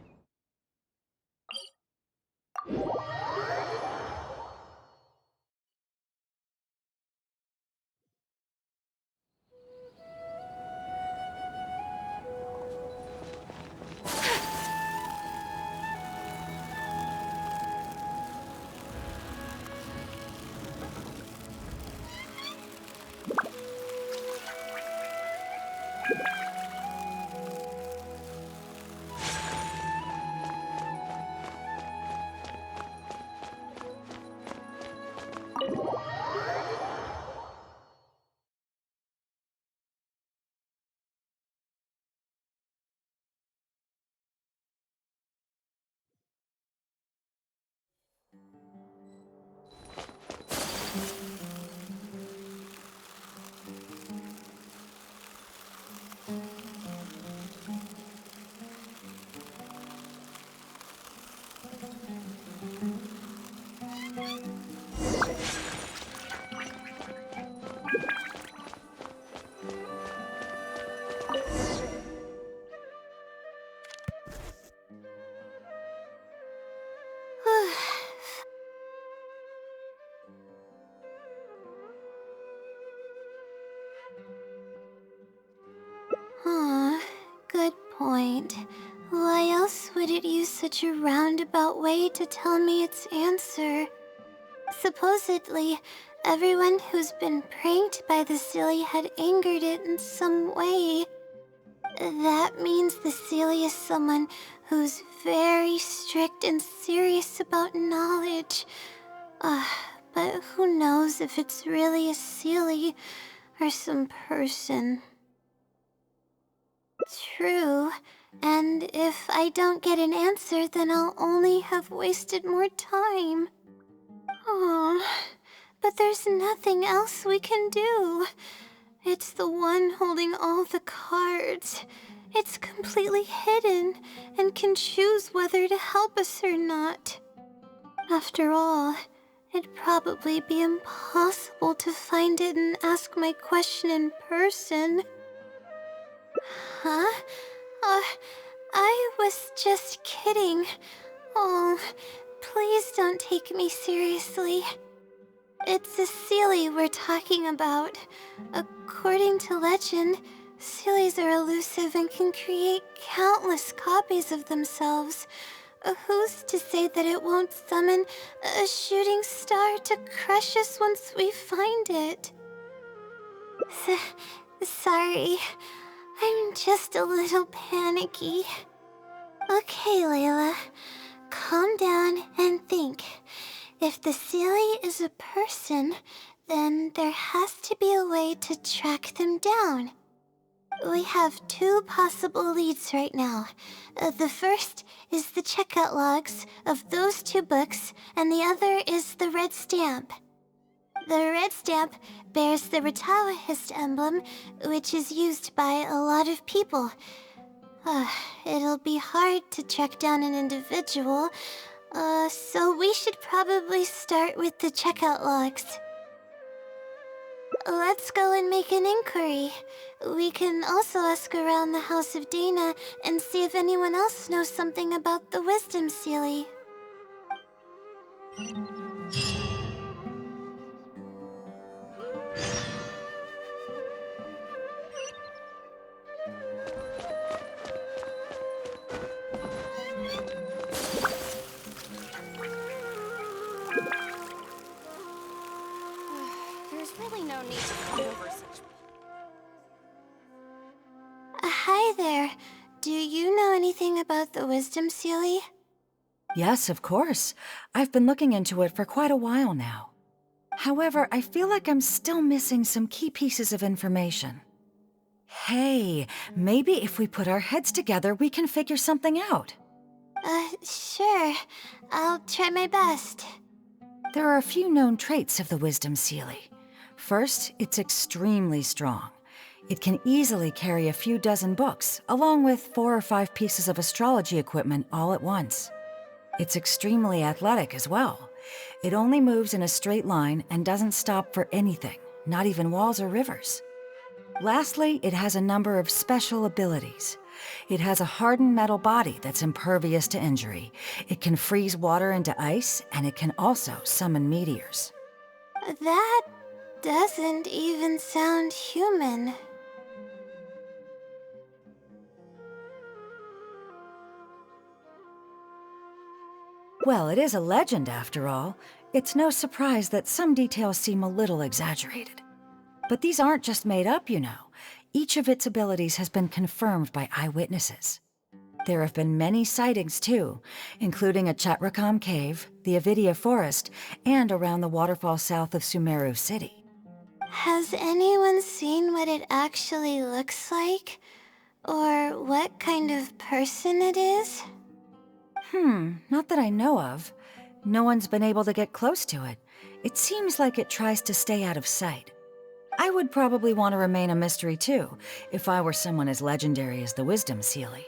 [SPEAKER 3] Good point. Why else would it use such a roundabout way to tell me its answer? Supposedly, everyone who's been pranked by the Silly had angered it in some way. That means the Silly is someone who's very strict and serious about knowledge. But who knows if it's really a Silly or some person. True. And if I don't get an answer, then I'll only have wasted more time. Aw, but there's nothing else we can do. It's the one holding all the cards. It's completely hidden and can choose whether to help us or not. After all, it'd probably be impossible to find it and ask my question in person. Huh? I was just kidding. Oh, please don't take me seriously. It's a Seelie we're talking about. According to legend, Seelies are elusive and can create countless copies of themselves. Who's to say that it won't summon a shooting star to crush us once we find it? Sorry. I'm just a little panicky. Okay, Layla. Calm down and think. If the Seelie is a person, then there has to be a way to track them down. We have two possible leads right now. The first is the checkout logs of those two books, and the other is the red stamp. The red stamp bears the Retawahist emblem, which is used by a lot of people. It'll be hard to track down an individual, so we should probably start with the checkout logs. Let's go and make an inquiry. We can also ask around the House of Dana and see if anyone else knows something about the Wisdom Seelie.
[SPEAKER 5] no need to fight over such...
[SPEAKER 3] Hi there. Do you know anything about the Wisdom Sealy?
[SPEAKER 6] Yes, of course. I've been looking into it for quite a while now. However, I feel like I'm still missing some key pieces of information. Hey, maybe if we put our heads together, we can figure something out.
[SPEAKER 3] Sure. I'll try my best.
[SPEAKER 6] There are a few known traits of the Wisdom Sealy. First, it's extremely strong. It can easily carry a few dozen books, along with 4 or 5 pieces of astrology equipment all at once. It's extremely athletic as well. It only moves in a straight line and doesn't stop for anything, not even walls or rivers. Lastly, it has a number of special abilities. It has a hardened metal body that's impervious to injury. It can freeze water into ice, and it can also summon meteors.
[SPEAKER 3] That doesn't even sound human.
[SPEAKER 6] Well, it is a legend after all. It's no surprise that some details seem a little exaggerated. But these aren't just made up, you know. Each of its abilities has been confirmed by eyewitnesses. There have been many sightings too, including at Chatrakam Cave, the Avidia Forest, and around the waterfall south of Sumeru City.
[SPEAKER 3] Has anyone seen what it actually looks like? Or what kind of person it is?
[SPEAKER 6] Not that I know of. No one's been able to get close to it. It seems like it tries to stay out of sight. I would probably want to remain a mystery too, if I were someone as legendary as the Wisdom Sealy.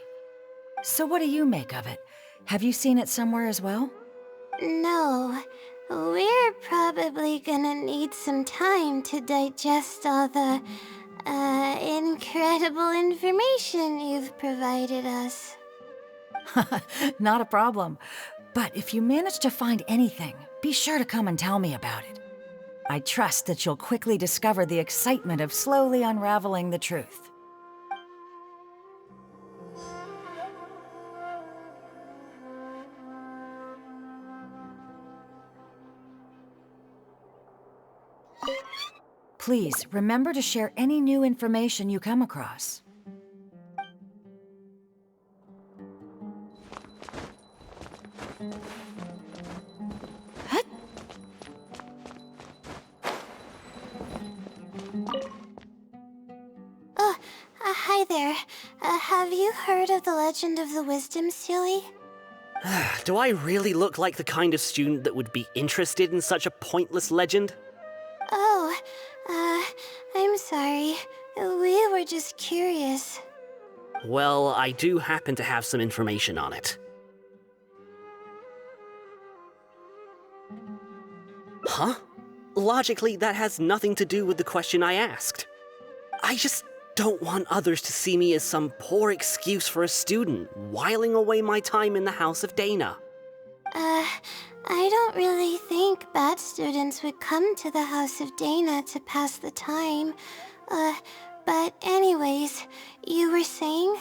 [SPEAKER 6] So what do you make of it? Have you seen it somewhere as well?
[SPEAKER 3] No. We're probably gonna need some time to digest all the, incredible information you've provided us.
[SPEAKER 6] Not a problem. But if you manage to find anything, be sure to come and tell me about it. I trust that you'll quickly discover the excitement of slowly unraveling the truth. Please, remember to share any new information you come across.
[SPEAKER 3] Hi there. Have you heard of the legend of the Wisdom Sealy?
[SPEAKER 7] Do I really look like the kind of student that would be interested in such a pointless legend?
[SPEAKER 3] Oh, I'm sorry. We were just curious.
[SPEAKER 7] Well, I do happen to have some information on it. Huh? Logically, that has nothing to do with the question I asked. I just don't want others to see me as some poor excuse for a student whiling away my time in the House of Dana.
[SPEAKER 3] I don't really think bad students would come to the House of Dana to pass the time. But anyways, you were saying?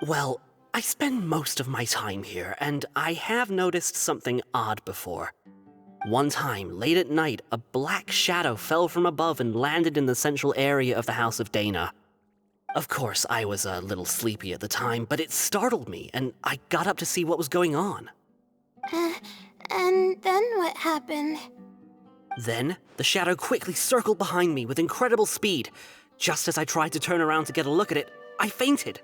[SPEAKER 7] Well, I spend most of my time here, and I have noticed something odd before. One time, late at night, a black shadow fell from above and landed in the central area of the House of Dana. Of course, I was a little sleepy at the time, but it startled me, and I got up to see what was going on.
[SPEAKER 3] And then what happened?
[SPEAKER 7] Then, the shadow quickly circled behind me with incredible speed. Just as I tried to turn around to get a look at it, I fainted.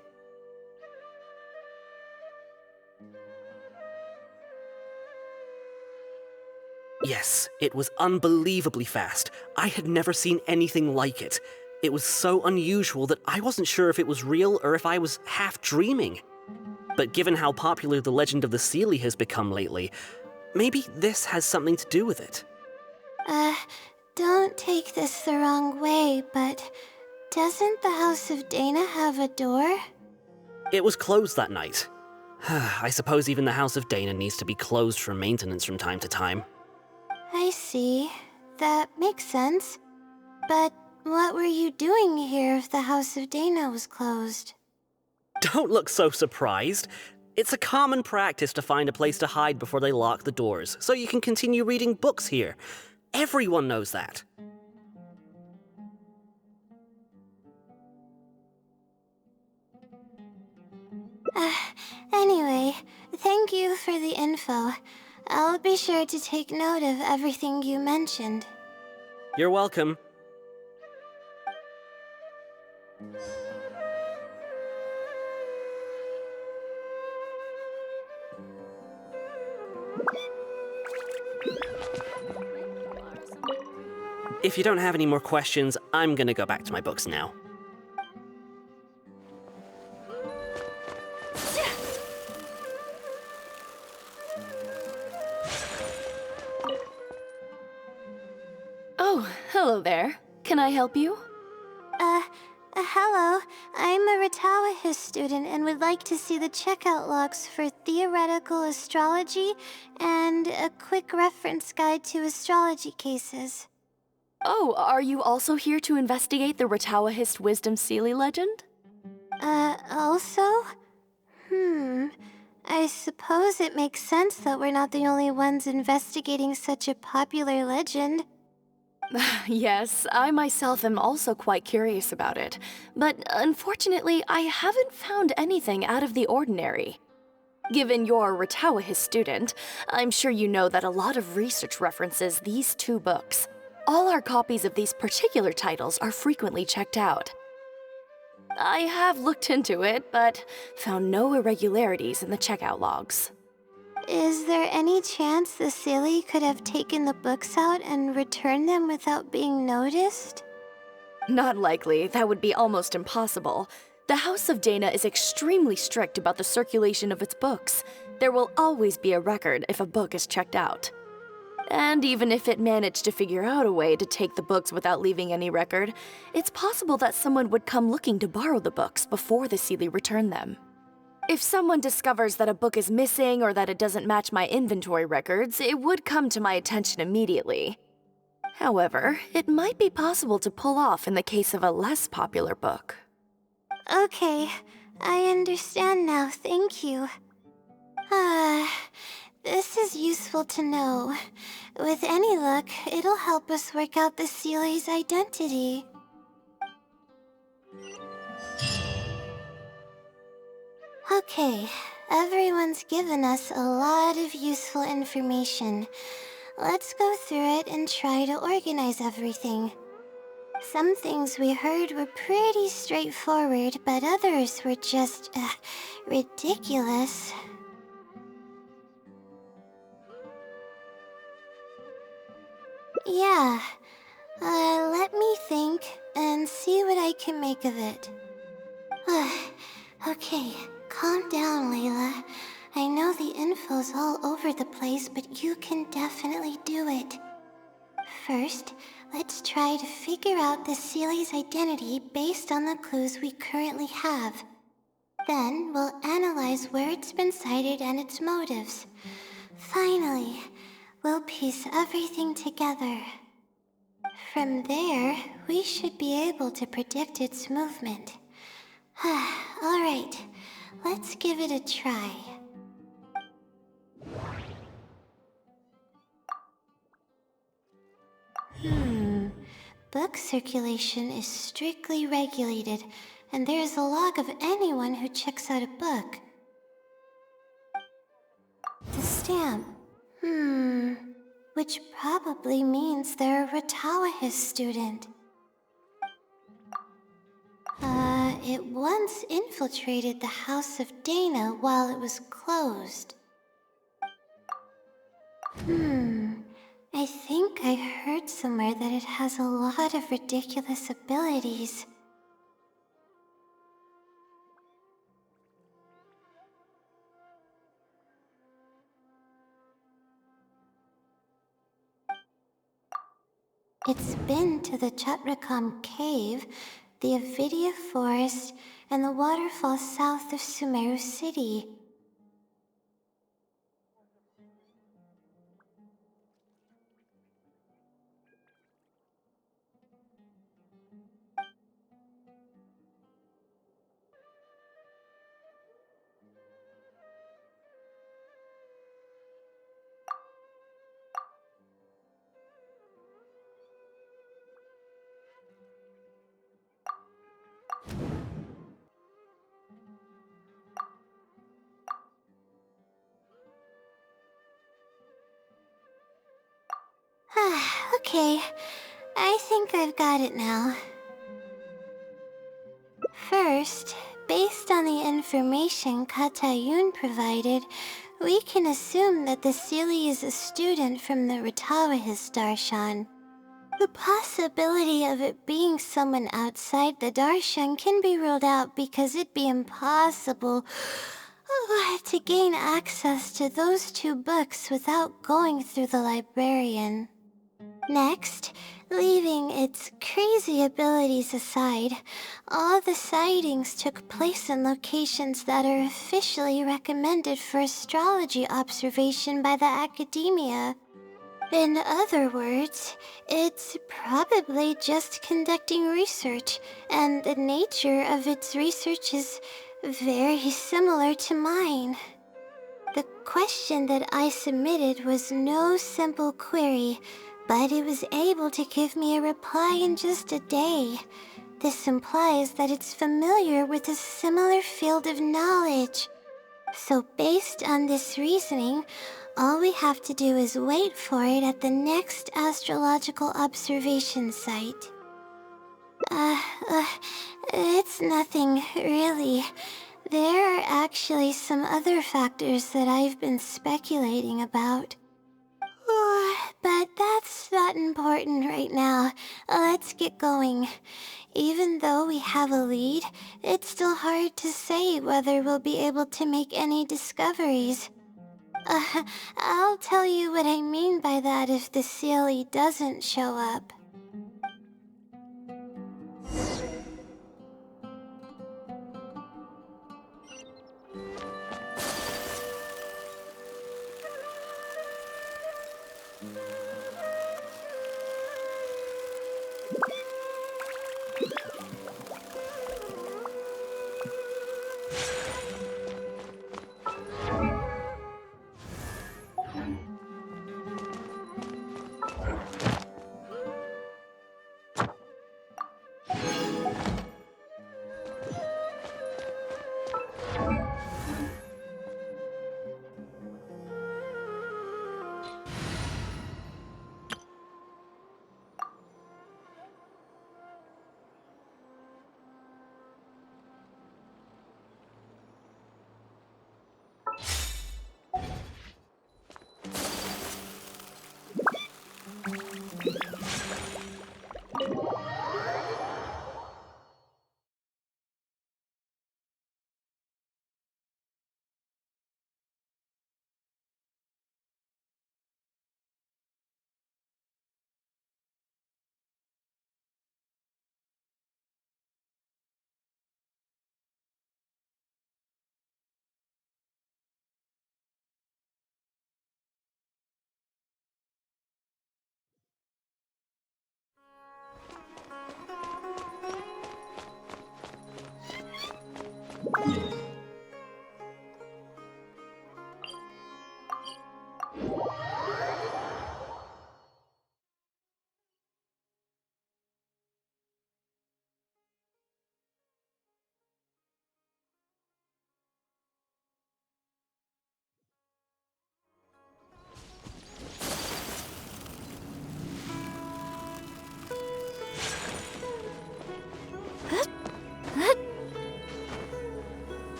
[SPEAKER 7] Yes, it was unbelievably fast. I had never seen anything like it. It was so unusual that I wasn't sure if it was real or if I was half dreaming. But given how popular the legend of the Sealy has become lately, maybe this has something to do with it.
[SPEAKER 3] Don't take this the wrong way, but doesn't the House of Dana have a door?
[SPEAKER 7] It was closed that night. I suppose even the House of Dana needs to be closed for maintenance from time to time.
[SPEAKER 3] I see. That makes sense. But what were you doing here if the House of Dana was closed?
[SPEAKER 7] Don't look so surprised. It's a common practice to find a place to hide before they lock the doors, so you can continue reading books here. Everyone knows that.
[SPEAKER 1] Uh, anyway, thank you for the info. I'll be sure to take note of everything you mentioned.
[SPEAKER 7] You're welcome. If you don't have any more questions, I'm gonna go back to my books now.
[SPEAKER 5] Oh, hello there. Can I help you?
[SPEAKER 1] Hello. I'm a Retawahis student and would like to see the checkout logs for theoretical astrology and a quick reference guide to astrology cases.
[SPEAKER 5] Oh, are you also here to investigate the Retawahist Wisdom Sealy legend?
[SPEAKER 1] Also? I suppose it makes sense that we're not the only ones investigating such a popular legend.
[SPEAKER 5] Yes, I myself am also quite curious about it, but unfortunately, I haven't found anything out of the ordinary. Given you're a Retawahist student, I'm sure you know that a lot of research references these two books. All our copies of these particular titles are frequently checked out. I have looked into it, but found no irregularities in the checkout logs.
[SPEAKER 1] Is there any chance the Sealy could have taken the books out and returned them without being noticed?
[SPEAKER 5] Not likely. That would be almost impossible. The House of Dana is extremely strict about the circulation of its books. There will always be a record if a book is checked out. And even if it managed to figure out a way to take the books without leaving any record, it's possible that someone would come looking to borrow the books before the Sealy returned them. If someone discovers that a book is missing or that it doesn't match my inventory records, it would come to my attention immediately. However, it might be possible to pull off in the case of a less popular book.
[SPEAKER 1] Okay, I understand now, thank you. This is useful to know. With any luck, it'll help us work out the Sealy's identity. Okay, everyone's given us a lot of useful information. Let's go through it and try to organize everything. Some things we heard were pretty straightforward, but others were just, ridiculous. Yeah, let me think and see what I can make of it. Okay, calm down, Layla. I know the info's all over the place, but you can definitely do it. First, let's try to figure out the Sealy's identity based on the clues we currently have. Then, we'll analyze where it's been sighted and its motives. Finally, we'll piece everything together. From there, we should be able to predict its movement. Alright, let's give it a try. Book circulation is strictly regulated, and there's a log of anyone who checks out a book. The stamp. Which probably means they're a Retawahis student. It once infiltrated the House of Dana while it was closed. I think I heard somewhere that it has a lot of ridiculous abilities. It's been to the Chatrakam Cave, the Avidia Forest, and the waterfall south of Sumeru City.
[SPEAKER 3] Okay, I think I've got it now. First, based on the information Katayun provided, we can assume that the Seelie is a student from the Ratawahis Darshan. The possibility of it being someone outside the Darshan can be ruled out because it'd be impossible to gain access to those two books without going through the librarian. Next, leaving its crazy abilities aside, all the sightings took place in locations that are officially recommended for astrology observation by the academia. In other words, it's probably just conducting research, and the nature of its research is very similar to mine. The question that I submitted was no simple query, but it was able to give me a reply in just a day. This implies that it's familiar with a similar field of knowledge. So based on this reasoning, all we have to do is wait for it at the next astrological observation site. It's nothing, really. There are actually some other factors that I've been speculating about. But that's not important right now. Let's get going. Even though we have a lead, it's still hard to say whether we'll be able to make any discoveries. I'll tell you what I mean by that if the Seelie doesn't show up.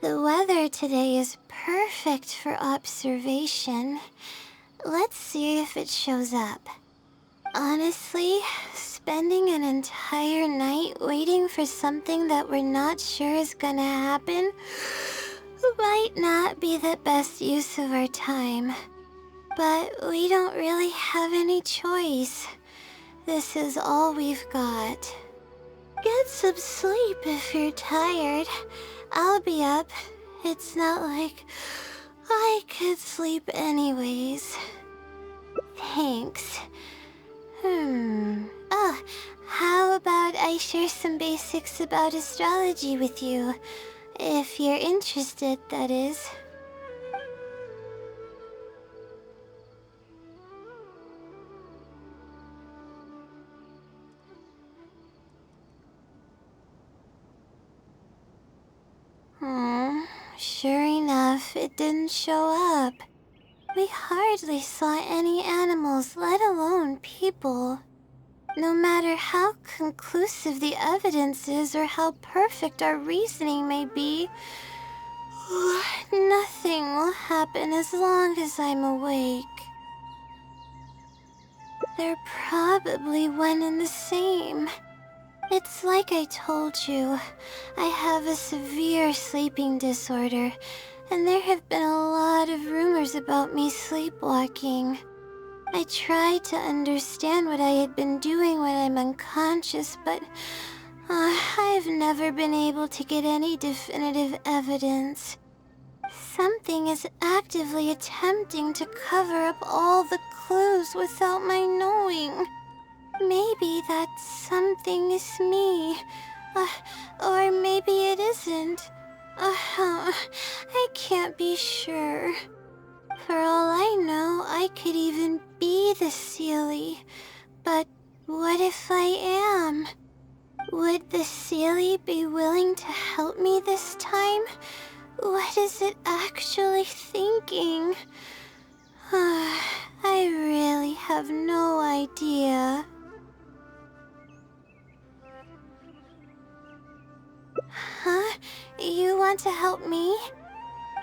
[SPEAKER 3] The weather today is perfect for observation. Let's see if it shows up. Honestly, spending an entire night waiting for something that we're not sure is gonna happen might not be the best use of our time. But we don't really have any choice. This is all we've got. Get some sleep if you're tired. I'll be up. It's not like I could sleep anyways. Thanks. Oh, how about I share some basics about astrology with you? If you're interested, that is. Sure enough,
[SPEAKER 1] off it didn't show up. We hardly saw any animals, let alone people. No matter how conclusive the evidence is or how perfect our reasoning may be, nothing will happen as long as I'm awake. They're probably one and the same. It's like I told you, I have a severe sleeping disorder, and there have been a lot of rumors about me sleepwalking. I tried to understand what I had been doing when I'm unconscious, but I've never been able to get any definitive evidence. Something is actively attempting to cover up all the clues without my knowing. Maybe that something is me. Or maybe it isn't. I can't be sure. For all I know, I could even be the Seelie. But what if I am? Would the Seelie be willing to help me this time? What is it actually thinking? I really have no idea. Huh? You want to help me?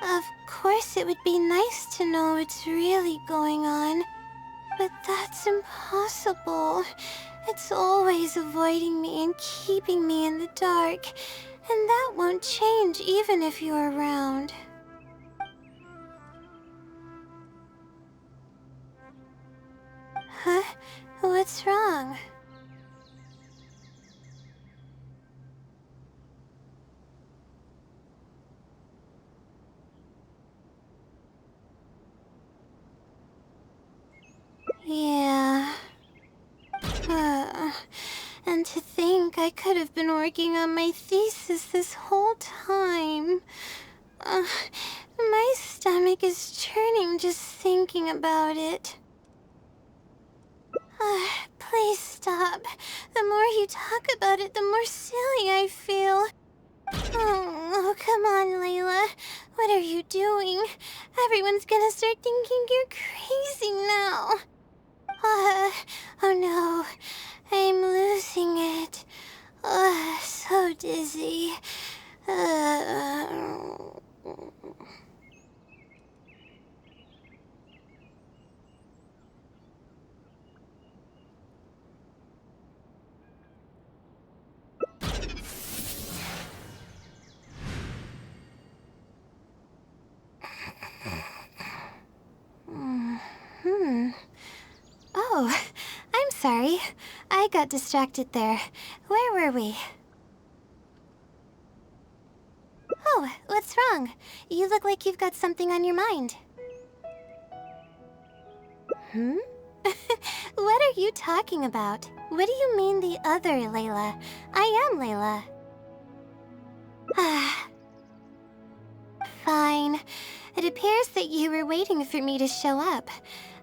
[SPEAKER 1] Of course it would be nice to know what's really going on. But that's impossible. It's always avoiding me and keeping me in the dark. And that won't change even if you're around. Huh? What's wrong? Yeah. And to think I could have been working on my thesis this whole time. My stomach is churning just thinking about it. Please stop. The more you talk about it, the more silly I feel. Oh, come on, Layla. What are you doing? Everyone's gonna start thinking you're crazy now. Oh no. I'm losing it. So dizzy. Oh, I'm sorry. I got distracted there. Where were we? Oh, what's wrong? You look like you've got something on your mind. What are you talking about? What do you mean the other Layla? I am Layla. Fine. It appears that you were waiting for me to show up.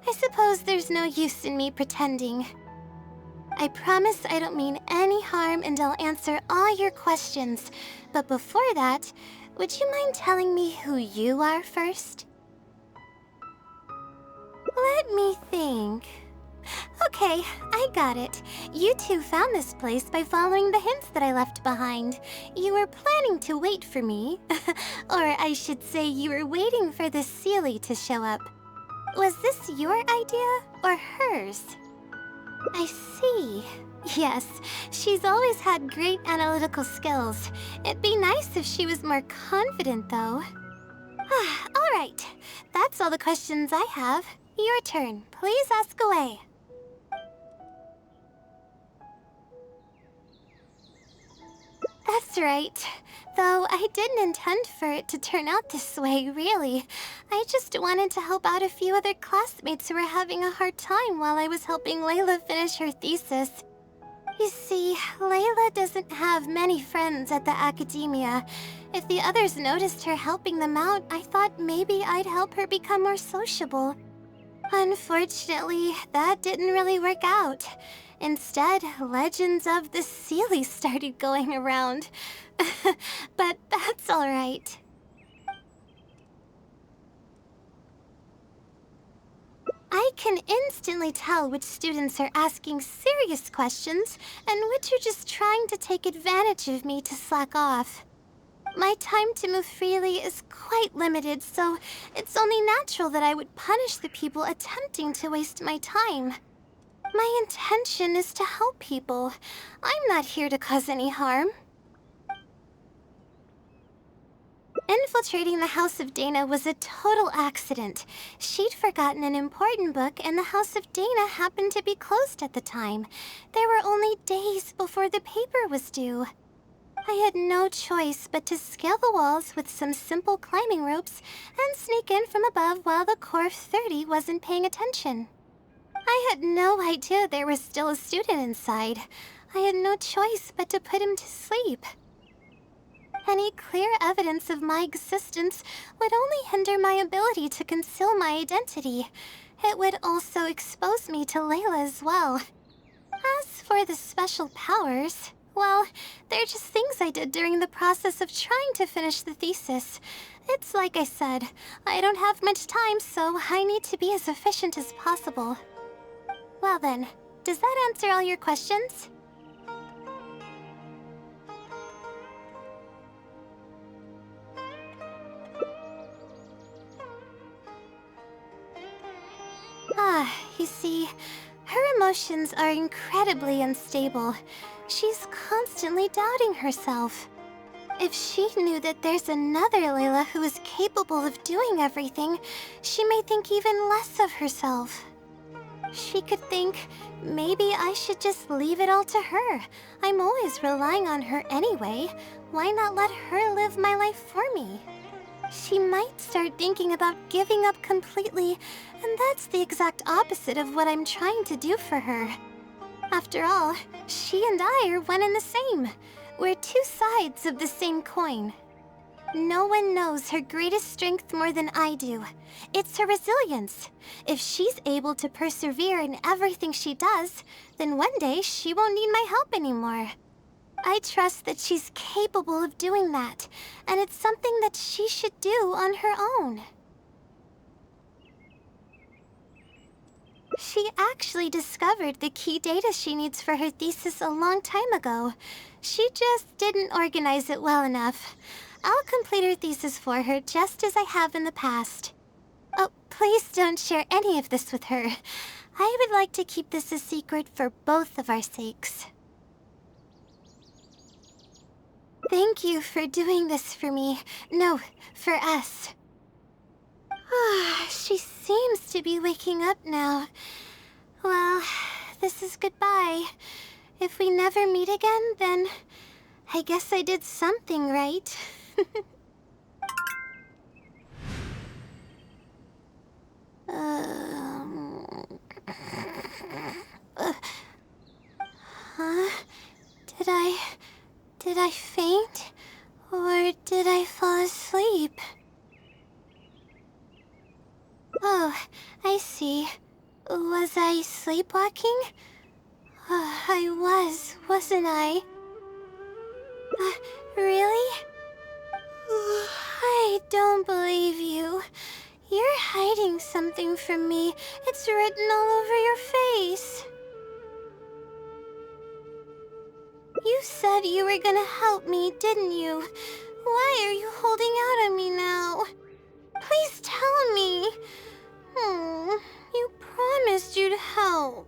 [SPEAKER 1] I suppose there's no use in me pretending. I promise I don't mean any harm and I'll answer all your questions. But before that, would you mind telling me who you are first? Let me think. Okay, I got it. You two found this place by following the hints that I left behind. You were planning to wait for me. Or I should say you were waiting for the Seelie to show up. Was this your idea or hers? I see. Yes, she's always had great analytical skills. It'd be nice if she was more confident, though. All right, that's all the questions I have. Your turn. Please ask away. That's right. Though I didn't intend for it to turn out this way, really. I just wanted to help out a few other classmates who were having a hard time while I was helping Layla finish her thesis. You see, Layla doesn't have many friends at the academia. If the others noticed her helping them out, I thought maybe I'd help her become more sociable. Unfortunately, that didn't really work out. Instead, legends of the Seelie started going around. But that's all right. I can instantly tell which students are asking serious questions and which are just trying to take advantage of me to slack off. My time to move freely is quite limited, so it's only natural that I would punish the people attempting to waste my time. My intention is to help people. I'm not here to cause any harm. Infiltrating the House of Dana was a total accident. She'd forgotten an important book, and the House of Dana happened to be closed at the time. There were only days before the paper was due. I had no choice but to scale the walls with some simple climbing ropes and sneak in from above while the core of 30 wasn't paying attention. I had no idea there was still a student inside. I had no choice but to put him to sleep. Any clear evidence of my existence would only hinder my ability to conceal my identity. It would also expose me to Layla as well. As for the special powers, well, they're just things I did during the process of trying to finish the thesis. It's like I said, I don't have much time, so I need to be as efficient as possible. Well then, does that answer all your questions? You see, her emotions are incredibly unstable. She's constantly doubting herself. If she knew that there's another Layla who is capable of doing everything, she may think even less of herself. She could think, maybe I should just leave it all to her. I'm always relying on her anyway. Why not let her live my life for me? She might start thinking about giving up completely, and that's the exact opposite of what I'm trying to do for her. After all, she and I are one and the same. We're two sides of the same coin. No one knows her greatest strength more than I do. It's her resilience. If she's able to persevere in everything she does, then one day she won't need my help anymore. I trust that she's capable of doing that, and it's something that she should do on her own. She actually discovered the key data she needs for her thesis a long time ago. She just didn't organize it well enough. I'll complete her thesis for her just as I have in the past. Oh, please don't share any of this with her. I would like to keep this a secret for both of our sakes. Thank you for doing this for me. No, for us. She seems to be waking up now. Well, this is goodbye. If we never meet again, then I guess I did something right. Huh? Did I faint? Or did I fall asleep? Oh, I see. Was I sleepwalking? I was, wasn't I? Really? I don't believe you. You're hiding something from me. It's written all over your face. You said you were gonna help me, didn't you? Why are you holding out on me now? Please tell me. You promised you'd help.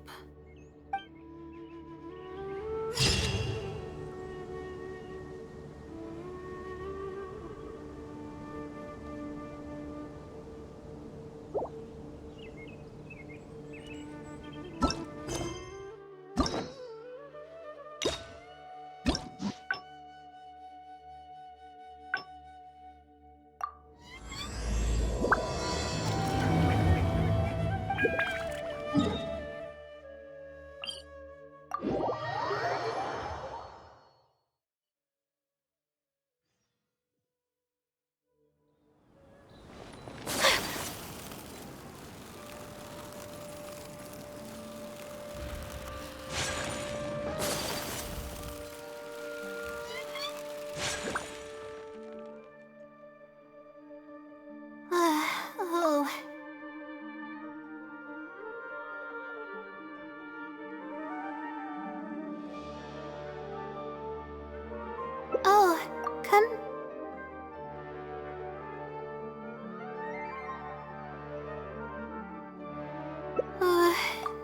[SPEAKER 1] Come.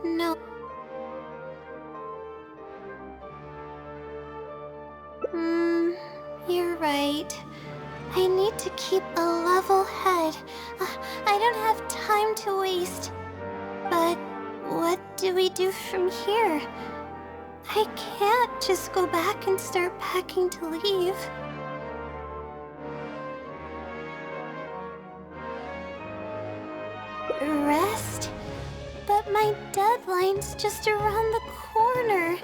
[SPEAKER 1] No. You're right. I need to keep a level head. I don't have time to waste. But what do we do from here? I can't just go back and start packing to leave. Rest? But my deadline's just around the corner.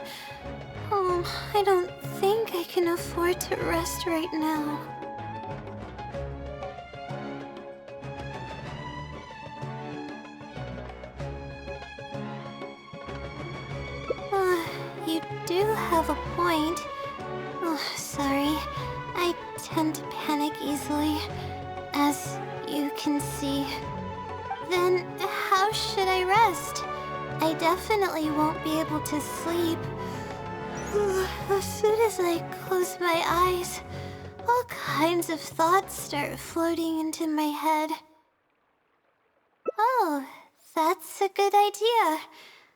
[SPEAKER 1] Oh, I don't think I can afford to rest right now. You do have a point. Oh, sorry. I tend to panic easily, as you can see. Then how should I rest? I definitely won't be able to sleep. As soon as I close my eyes, all kinds of thoughts start floating into my head. Oh, that's a good idea.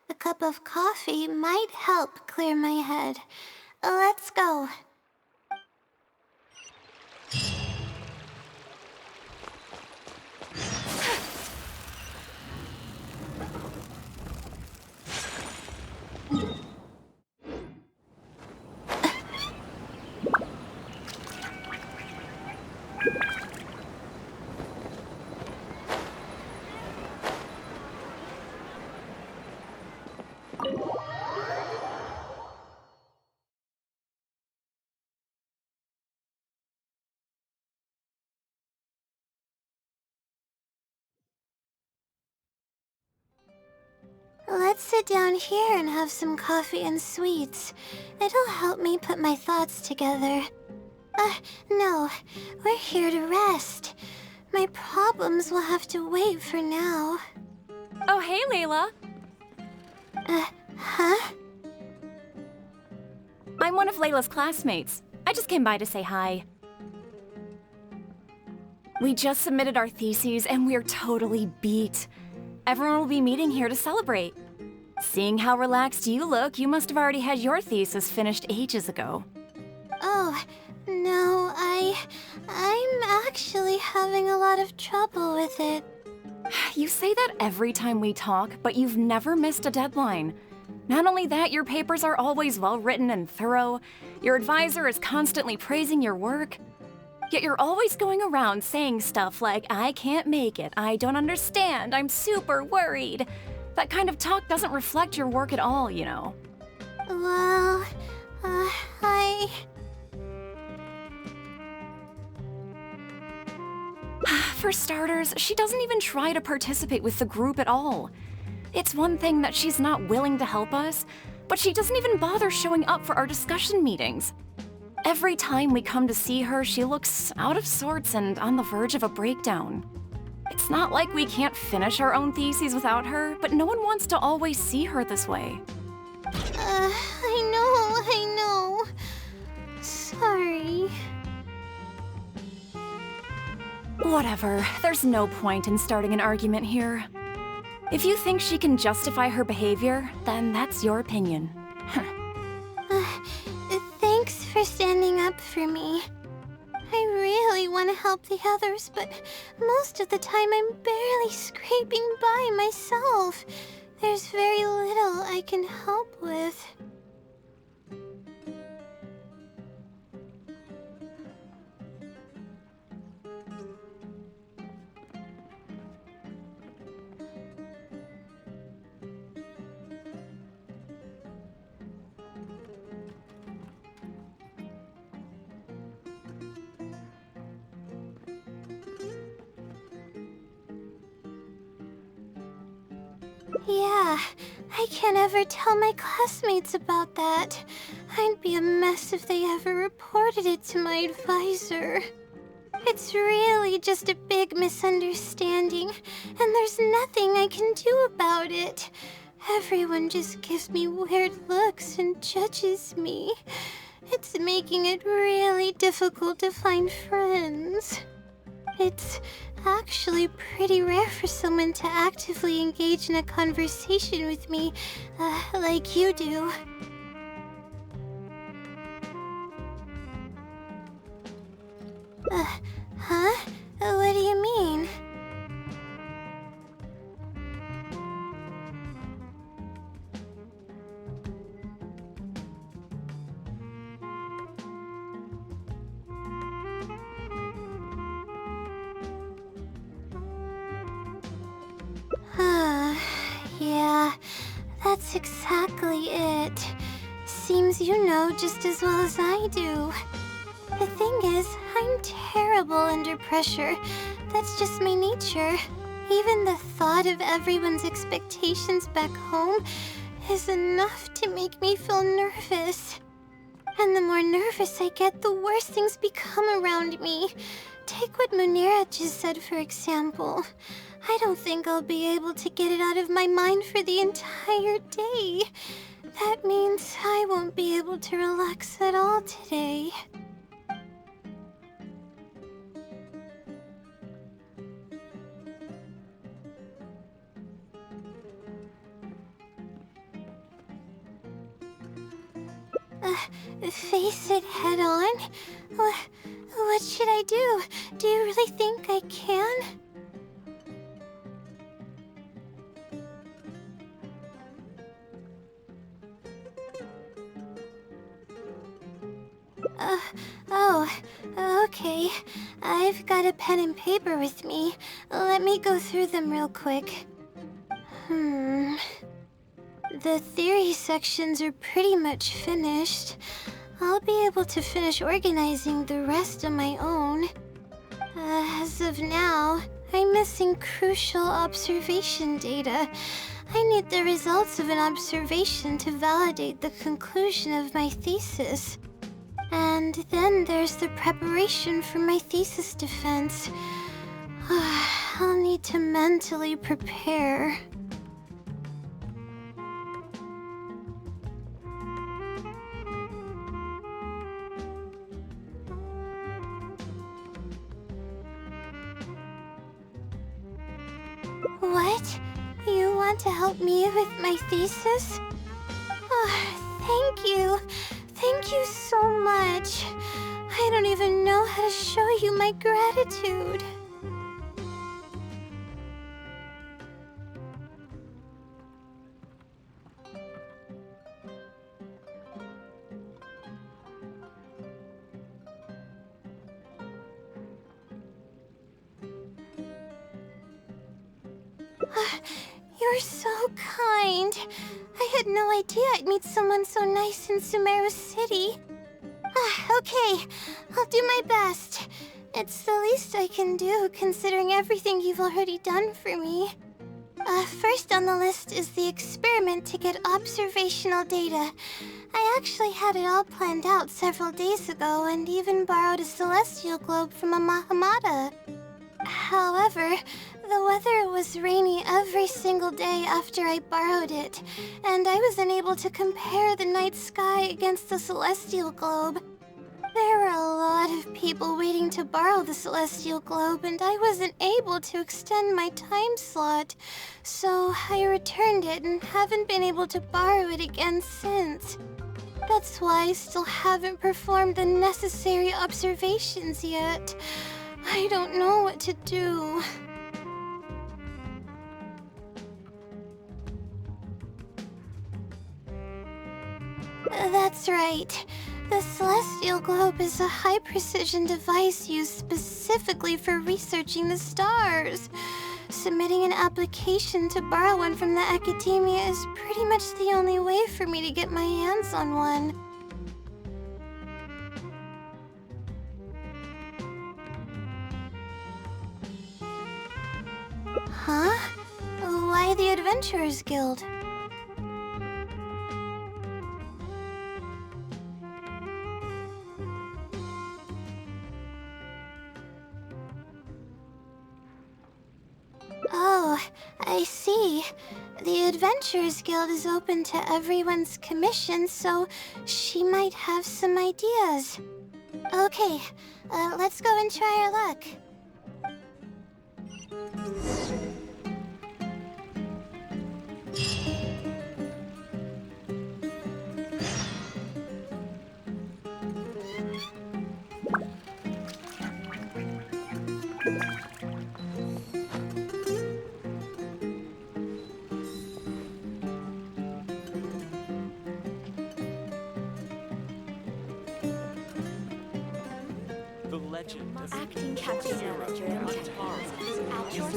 [SPEAKER 1] A cup of coffee might help clear my head. Let's go. Let's sit down here and have some coffee and sweets. It'll help me put my thoughts together. No. We're here to rest. My problems will have to wait for now.
[SPEAKER 8] Oh, hey, Layla.
[SPEAKER 1] Huh?
[SPEAKER 8] I'm one of Layla's classmates. I just came by to say hi. We just submitted our theses and we're totally beat. Everyone will be meeting here to celebrate. Seeing how relaxed you look, you must have already had your thesis finished ages ago.
[SPEAKER 1] Oh, no, I'm actually having a lot of trouble with it.
[SPEAKER 8] You say that every time we talk, but you've never missed a deadline. Not only that, your papers are always well-written and thorough. Your advisor is constantly praising your work. Yet you're always going around saying stuff like, I can't make it, I don't understand, I'm super worried. That kind of talk doesn't reflect your work at all, you know.
[SPEAKER 1] Well,
[SPEAKER 8] For starters, she doesn't even try to participate with the group at all. It's one thing that she's not willing to help us, but she doesn't even bother showing up for our discussion meetings. Every time we come to see her, she looks out of sorts and on the verge of a breakdown. It's not like we can't finish our own theses without her, but no one wants to always see her this way.
[SPEAKER 1] I know. Sorry.
[SPEAKER 8] Whatever, there's no point in starting an argument here. If you think she can justify her behavior, then that's your opinion.
[SPEAKER 1] Thanks for standing up for me. I really want to help the others, but most of the time I'm barely scraping by myself. There's very little I can help with. Yeah, I can't ever tell my classmates about that. I'd be a mess if they ever reported it to my advisor. It's really just a big misunderstanding, and there's nothing I can do about it. Everyone just gives me weird looks and judges me. It's making it really difficult to find friends. It's actually pretty rare for someone to actively engage in a conversation with me, like you do. Huh? What do you mean? Yeah, that's exactly it. Seems you know just as well as I do. The thing is, I'm terrible under pressure. That's just my nature. Even the thought of everyone's expectations back home is enough to make me feel nervous. And the more nervous I get, the worse things become around me. Take what Munira just said, for example. I don't think I'll be able to get it out of my mind for the entire day. That means I won't be able to relax at all today. Face it head on? What should I do? Do you really think I can? Okay. I've got a pen and paper with me. Let me go through them real quick. The theory sections are pretty much finished. I'll be able to finish organizing the rest on my own. As of now, I'm missing crucial observation data. I need the results of an observation to validate the conclusion of my thesis. And then there's the preparation for my thesis defense. I'll need to mentally prepare. What? You want to help me with my thesis? Thank you. Thank you so much. I don't even know how to show you my gratitude. You're so kind. I had no idea I'd meet someone so nice in Sumeru City. Okay, I'll do my best. It's the least I can do, considering everything you've already done for me. First on the list is the experiment to get observational data. I actually had it all planned out several days ago and even borrowed a celestial globe from a Mahamata. However, the weather was rainy every single day after I borrowed it, and I was unable to compare the night sky against the celestial globe. There were a lot of people waiting to borrow the celestial globe, and I wasn't able to extend my time slot, so I returned it and haven't been able to borrow it again since. That's why I still haven't performed the necessary observations yet. I don't know what to do. That's right. The Celestial Globe is a high-precision device used specifically for researching the stars. Submitting an application to borrow one from the academia is pretty much the only way for me to get my hands on one. Huh? Why the Adventurers Guild? Oh, I I see. The Adventurers Guild is open to everyone's commission, so she might have some ideas. Okay, let's go and try our luck.
[SPEAKER 9] The legend of
[SPEAKER 5] Acting captain manager at your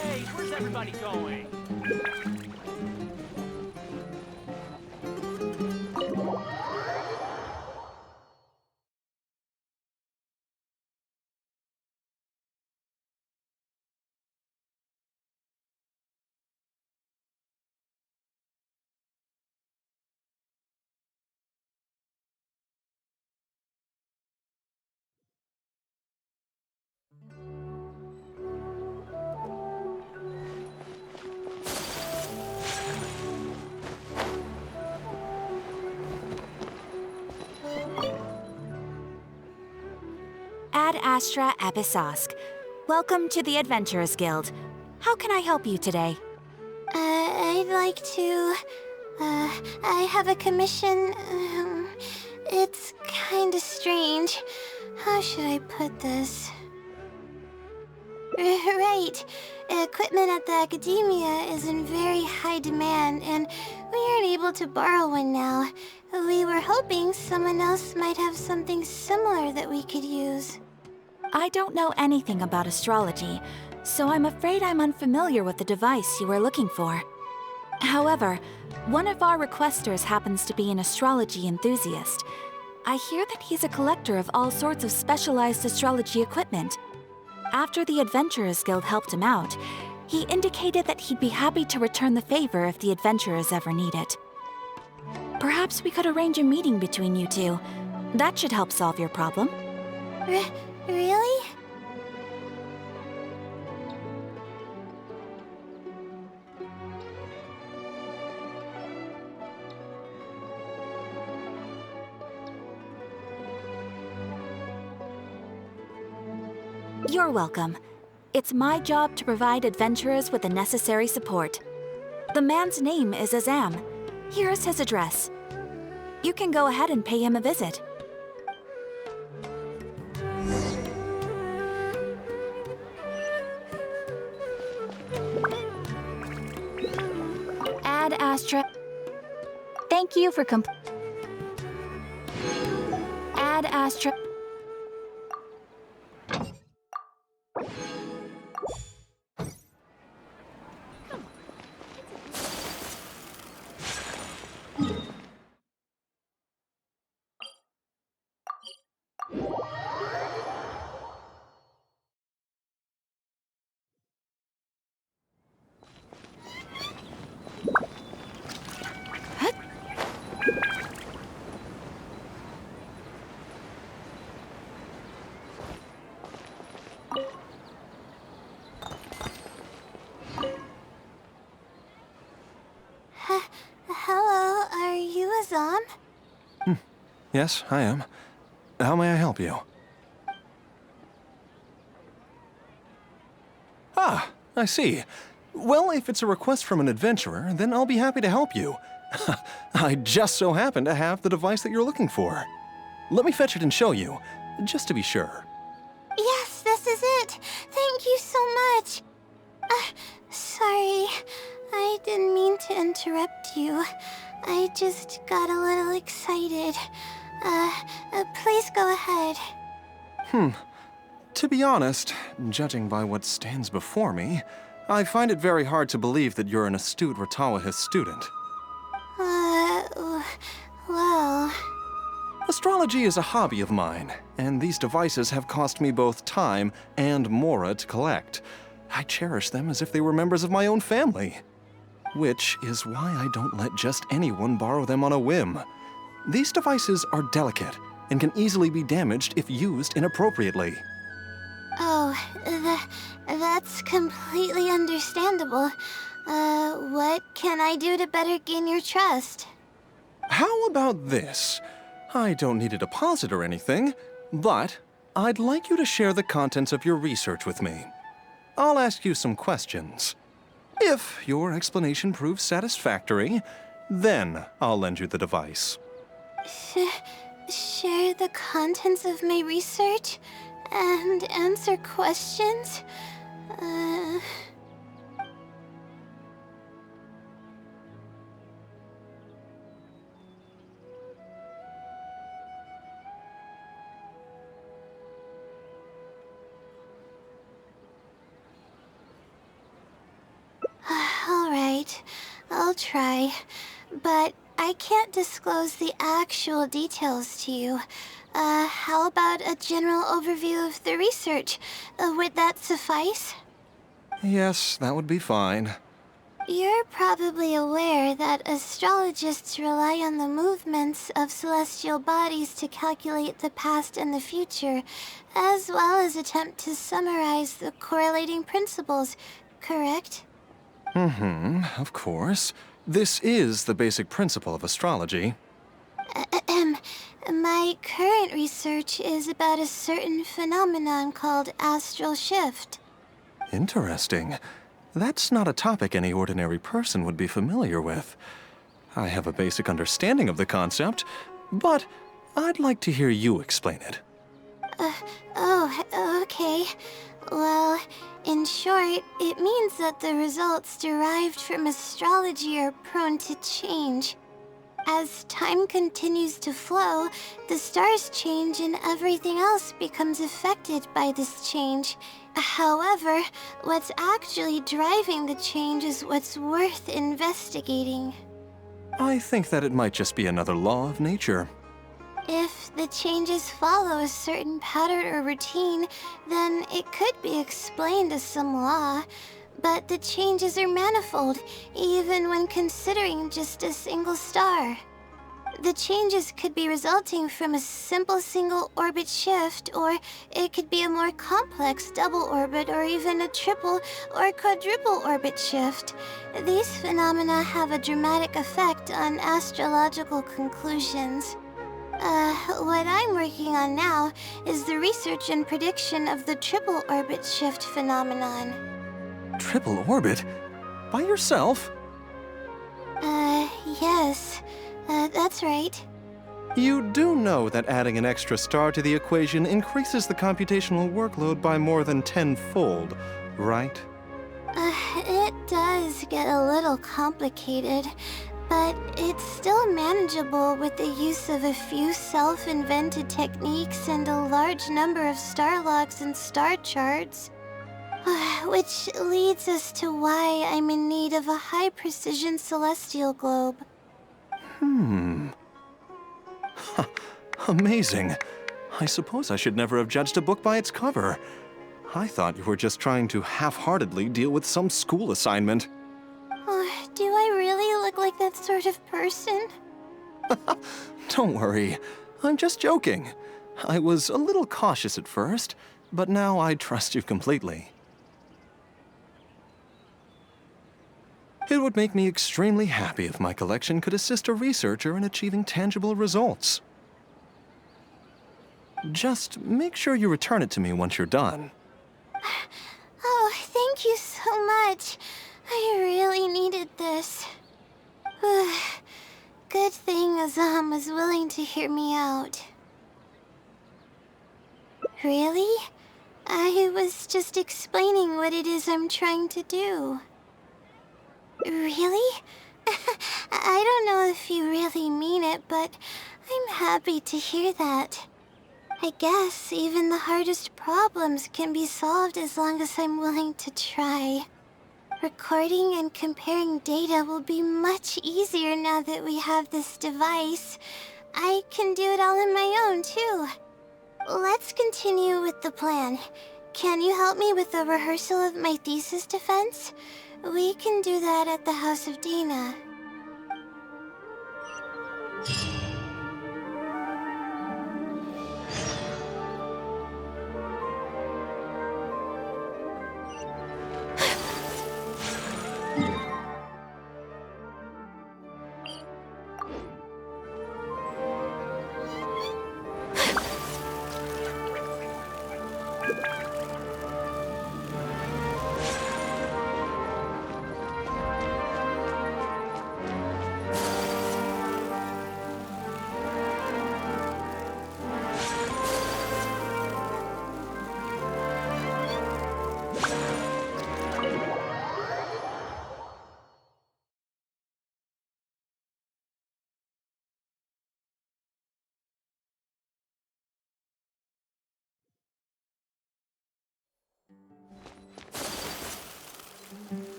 [SPEAKER 9] Hey, where's everybody going?
[SPEAKER 10] Ad Astra Episosk. Welcome to the Adventurers Guild. How can I help you today?
[SPEAKER 1] I'd like to... I have a commission. It's kinda strange. How should I put this? Right. Equipment at the Academia is in very high demand, and we aren't able to borrow one now. We were hoping someone else might have something similar that we could use.
[SPEAKER 10] I don't know anything about astrology, so I'm afraid I'm unfamiliar with the device you are looking for. However, one of our requesters happens to be an astrology enthusiast. I hear that he's a collector of all sorts of specialized astrology equipment. After the Adventurers Guild helped him out, he indicated that he'd be happy to return the favor if the adventurers ever need it. Perhaps we could arrange a meeting between you two. That should help solve your problem.
[SPEAKER 1] Really?
[SPEAKER 10] You're welcome. It's my job to provide adventurers with the necessary support. The man's name is Azam. Here's his address. You can go ahead and pay him a visit. Ad Astra. Thank you for Ad Astra.
[SPEAKER 1] Hello, are you Azam?
[SPEAKER 11] Yes, I am. How may I help you? Ah, I see. Well, if it's a request from an adventurer, then I'll be happy to help you. I just so happen to have the device that you're looking for. Let me fetch it and show you, just to be sure.
[SPEAKER 1] Yes, this is it. Thank you so much. Sorry, I didn't mean to interrupt you. I just got a little excited. Please go ahead.
[SPEAKER 11] To be honest, judging by what stands before me, I find it very hard to believe that you're an astute Ratawahist student.
[SPEAKER 1] Well...
[SPEAKER 11] Astrology is a hobby of mine, and these devices have cost me both time and mora to collect. I cherish them as if they were members of my own family. Which is why I don't let just anyone borrow them on a whim. These devices are delicate and can easily be damaged if used inappropriately.
[SPEAKER 3] Oh, that's completely understandable. What can I do to better gain your trust?
[SPEAKER 11] How about this? I don't need a deposit or anything, but I'd like you to share the contents of your research with me. I'll ask you some questions. If your explanation proves satisfactory, then I'll lend you the device.
[SPEAKER 3] Share the contents of my research and answer questions? All right, I'll try. But I can't disclose the actual details to you. How about a general overview of the research? Would that suffice?
[SPEAKER 11] Yes, that would be fine.
[SPEAKER 3] You're probably aware that astrologists rely on the movements of celestial bodies to calculate the past and the future, as well as attempt to summarize the correlating principles, correct?
[SPEAKER 11] Of course. This is the basic principle of astrology.
[SPEAKER 3] My current research is about a certain phenomenon called astral shift.
[SPEAKER 11] Interesting. That's not a topic any ordinary person would be familiar with. I have a basic understanding of the concept, but I'd like to hear you explain it.
[SPEAKER 3] Okay. Well, in short, it means that the results derived from astrology are prone to change. As time continues to flow, the stars change and everything else becomes affected by this change. However, what's actually driving the change is what's worth investigating.
[SPEAKER 11] I think that it might just be another law of nature.
[SPEAKER 3] If the changes follow a certain pattern or routine, then it could be explained as some law. But the changes are manifold, even when considering just a single star. The changes could be resulting from a simple single orbit shift, or it could be a more complex double orbit, or even a triple or quadruple orbit shift. These phenomena have a dramatic effect on astrological conclusions. What I'm working on now is the research and prediction of the triple orbit shift phenomenon.
[SPEAKER 11] Triple orbit? By yourself?
[SPEAKER 3] Yes. That's right.
[SPEAKER 11] You do know that adding an extra star to the equation increases the computational workload by more than tenfold, right?
[SPEAKER 3] It does get a little complicated, but it's still manageable with the use of a few self-invented techniques and a large number of star logs and star charts. Which leads us to why I'm in need of a high-precision celestial globe.
[SPEAKER 11] Amazing. I suppose I should never have judged a book by its cover. I thought you were just trying to half-heartedly deal with some school assignment.
[SPEAKER 3] Do I really look like that sort of person?
[SPEAKER 11] Don't worry. I'm just joking. I was a little cautious at first, but now I trust you completely. It would make me extremely happy if my collection could assist a researcher in achieving tangible results. Just make sure you return it to me once you're done.
[SPEAKER 3] Oh, thank you so much. I really needed this. Good thing Azam was willing to hear me out. Really? I was just explaining what it is I'm trying to do. Really? I don't know if you really mean it, but I'm happy to hear that. I guess even the hardest problems can be solved as long as I'm willing to try. Recording and comparing data will be much easier now that we have this device. I can do it all on my own, too. Let's continue with the plan. Can you help me with the rehearsal of my thesis defense? We can do that at the House of Dana.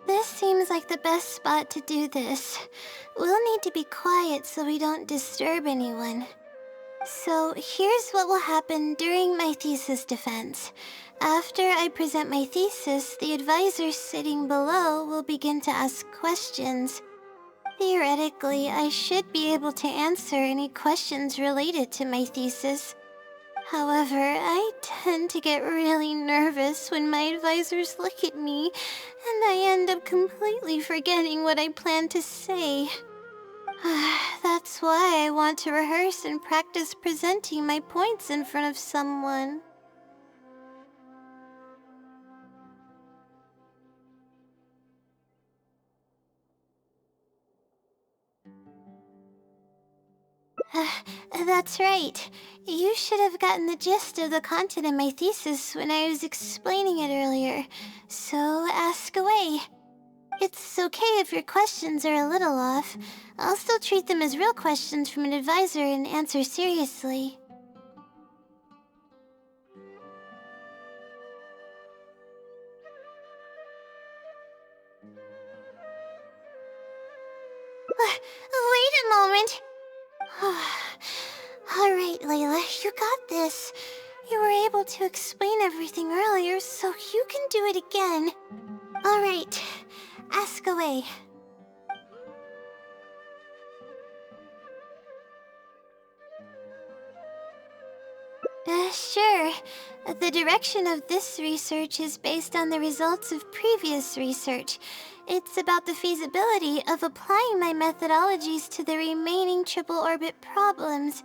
[SPEAKER 3] This seems like the best spot to do this. We'll need to be quiet so we don't disturb anyone. So here's what will happen during my thesis defense. After I present my thesis, the advisor sitting below will begin to ask questions. Theoretically, I should be able to answer any questions related to my thesis. However, I tend to get really nervous when my advisors look at me, and I end up completely forgetting what I plan to say. That's why I want to rehearse and practice presenting my points in front of someone. That's right. You should have gotten the gist of the content of my thesis when I was explaining it earlier, so ask away. It's okay if your questions are a little off. I'll still treat them as real questions from an advisor and answer seriously. Wait a moment. Alright, Layla, you got this. You were able to explain everything earlier, so you can do it again. Alright, ask away. Sure. The direction of this research is based on the results of previous research. It's about the feasibility of applying my methodologies to the remaining triple orbit problems.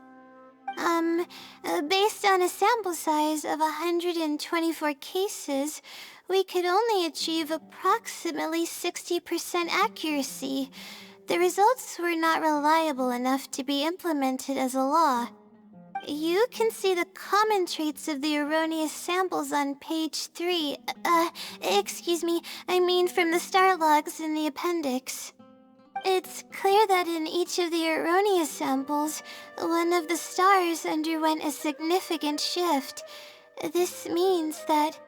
[SPEAKER 3] Based on a sample size of 124 cases, we could only achieve approximately 60% accuracy. The results were not reliable enough to be implemented as a law. You can see the common traits of the erroneous samples on page 3. Excuse me, I mean from the star logs in the appendix. It's clear that in each of the erroneous samples, one of the stars underwent a significant shift. This means that,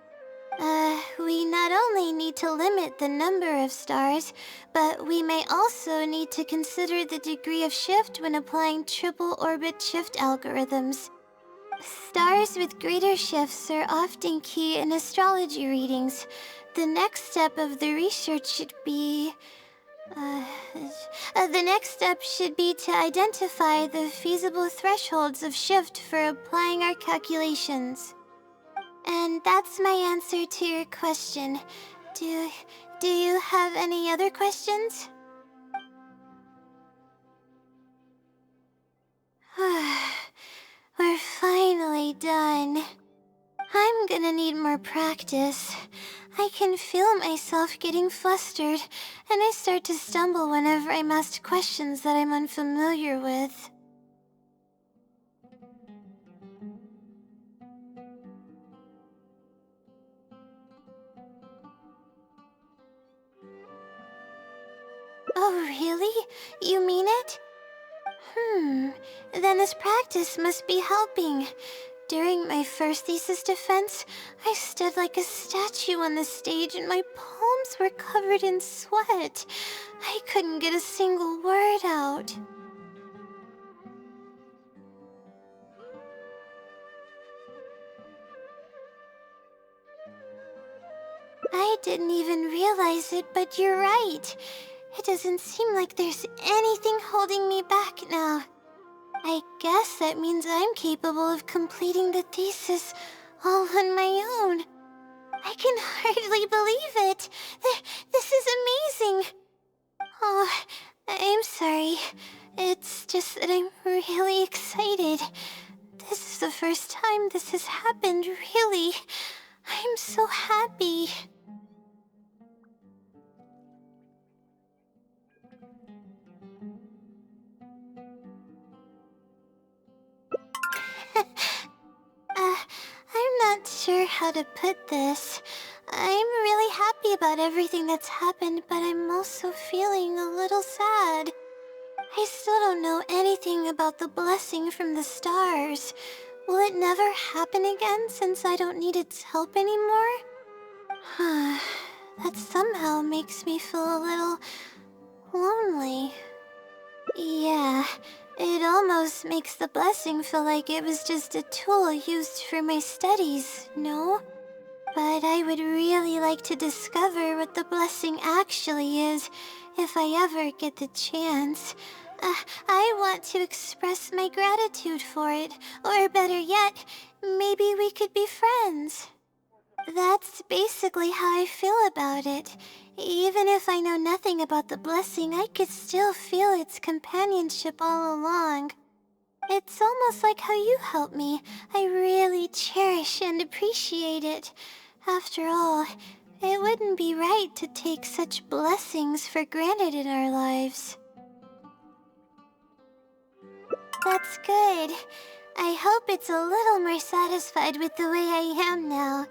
[SPEAKER 3] we not only need to limit the number of stars, but we may also need to consider the degree of shift when applying triple orbit shift algorithms. Stars with greater shifts are often key in astrology readings. The next step of the research should be... the next step should be to identify the feasible thresholds of shift for applying our calculations. And that's my answer to your question. Do you have any other questions? We're finally done. I'm gonna need more practice. I can feel myself getting flustered, and I start to stumble whenever I'm asked questions that I'm unfamiliar with. Oh, really? You mean it? Then this practice must be helping. During my first thesis defense, I stood like a statue on the stage and my palms were covered in sweat. I couldn't get a single word out. I didn't even realize it, but you're right. It doesn't seem like there's anything holding me back now.
[SPEAKER 1] I guess that means I'm capable of completing the thesis all on my own. I can hardly believe it. This is amazing. Oh, I'm sorry. It's just that I'm really excited. This is the first time this has happened, really. I'm so happy. I'm not sure how to put this. I'm really happy about everything that's happened, but I'm also feeling a little sad. I still don't know anything about the blessing from the stars. Will it never happen again since I don't need its help anymore? That somehow makes me feel a little lonely. Yeah, it almost makes the blessing feel like it was just a tool used for my studies, no? But I would really like to discover what the blessing actually is if I ever get the chance. I want to express my gratitude for it, or better yet, maybe we could be friends. That's basically how I feel about it. Even if I know nothing about the blessing, I could still feel its companionship all along. It's almost like how you helped me. I really cherish and appreciate it. After all, it wouldn't be right to take such blessings for granted in our lives. That's good. I hope it's a little more satisfied with the way I am now.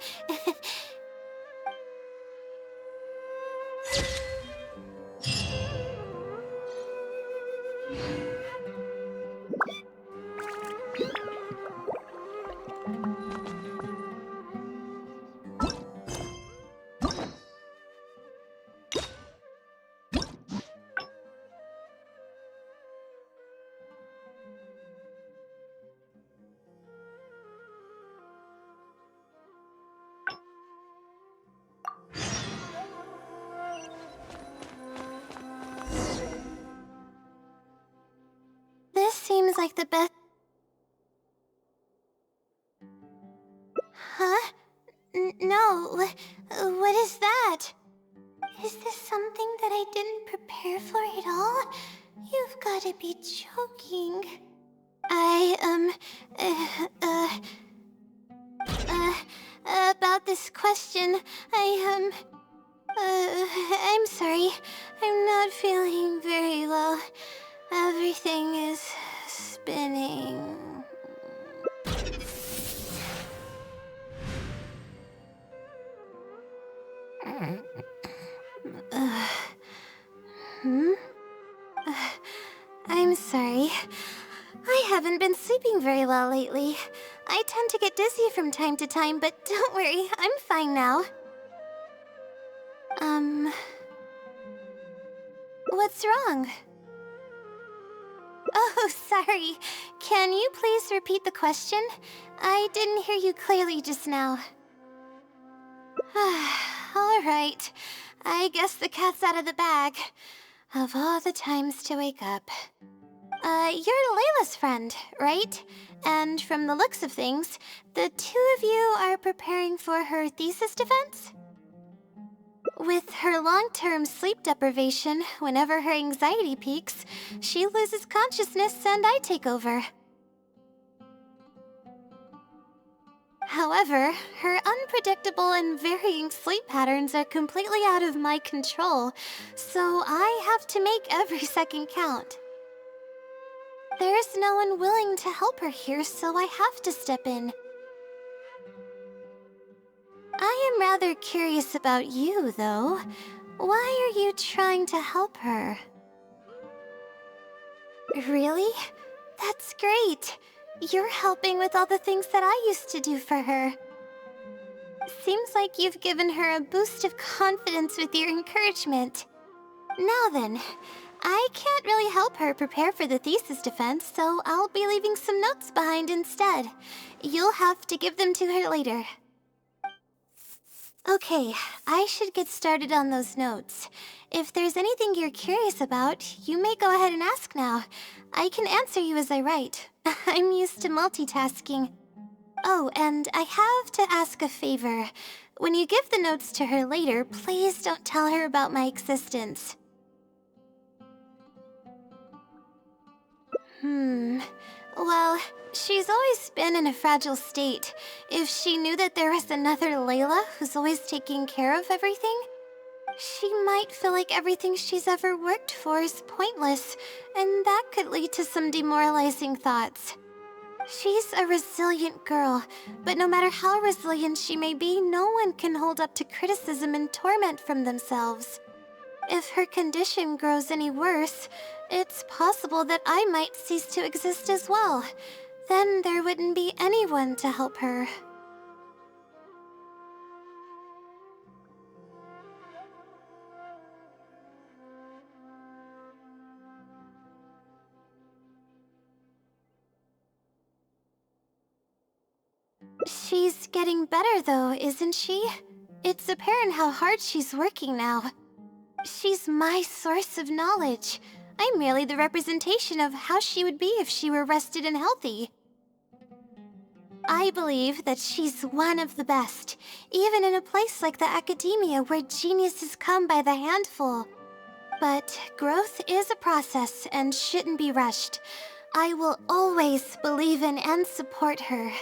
[SPEAKER 1] This seems like the best... Huh? No, what is that? Is this something that I didn't prepare for at all? You've gotta be joking. About this question, I'm sorry. I'm not feeling very well. Everything is spinning. I'm sorry. I haven't been sleeping very well lately. I tend to get dizzy from time to time, but don't worry, I'm fine now. What's wrong? Oh, sorry. Can you please repeat the question? I didn't hear you clearly just now. All right. I guess the cat's out of the bag. Of all the times to wake up. You're Layla's friend, right? And from the looks of things, the two of you are preparing for her thesis defense? With her long-term sleep deprivation, whenever her anxiety peaks, she loses consciousness and I take over. However, her unpredictable and varying sleep patterns are completely out of my control, so I have to make every second count. There's no one willing to help her here, so I have to step in. I am rather curious about you, though. Why are you trying to help her? Really? That's great. You're helping with all the things that I used to do for her. Seems like you've given her a boost of confidence with your encouragement. Now then, I can't really help her prepare for the thesis defense, so I'll be leaving some notes behind instead. You'll have to give them to her later. Okay, I should get started on those notes. If there's anything you're curious about, you may go ahead and ask now. I can answer you as I write. I'm used to multitasking. Oh, and I have to ask a favor. When you give the notes to her later, please don't tell her about my existence. Well, she's always been in a fragile state. If she knew that there was another Layla who's always taking care of everything, she might feel like everything she's ever worked for is pointless, and that could lead to some demoralizing thoughts. She's a resilient girl, but no matter how resilient she may be, no one can hold up to criticism and torment from themselves. If her condition grows any worse, it's possible that I might cease to exist as well. Then there wouldn't be anyone to help her. She's getting better though, isn't she? It's apparent how hard she's working now. She's my source of knowledge. I'm merely the representation of how she would be if she were rested and healthy. I believe that she's one of the best, even in a place like the academia where geniuses come by the handful. But growth is a process and shouldn't be rushed. I will always believe in and support her.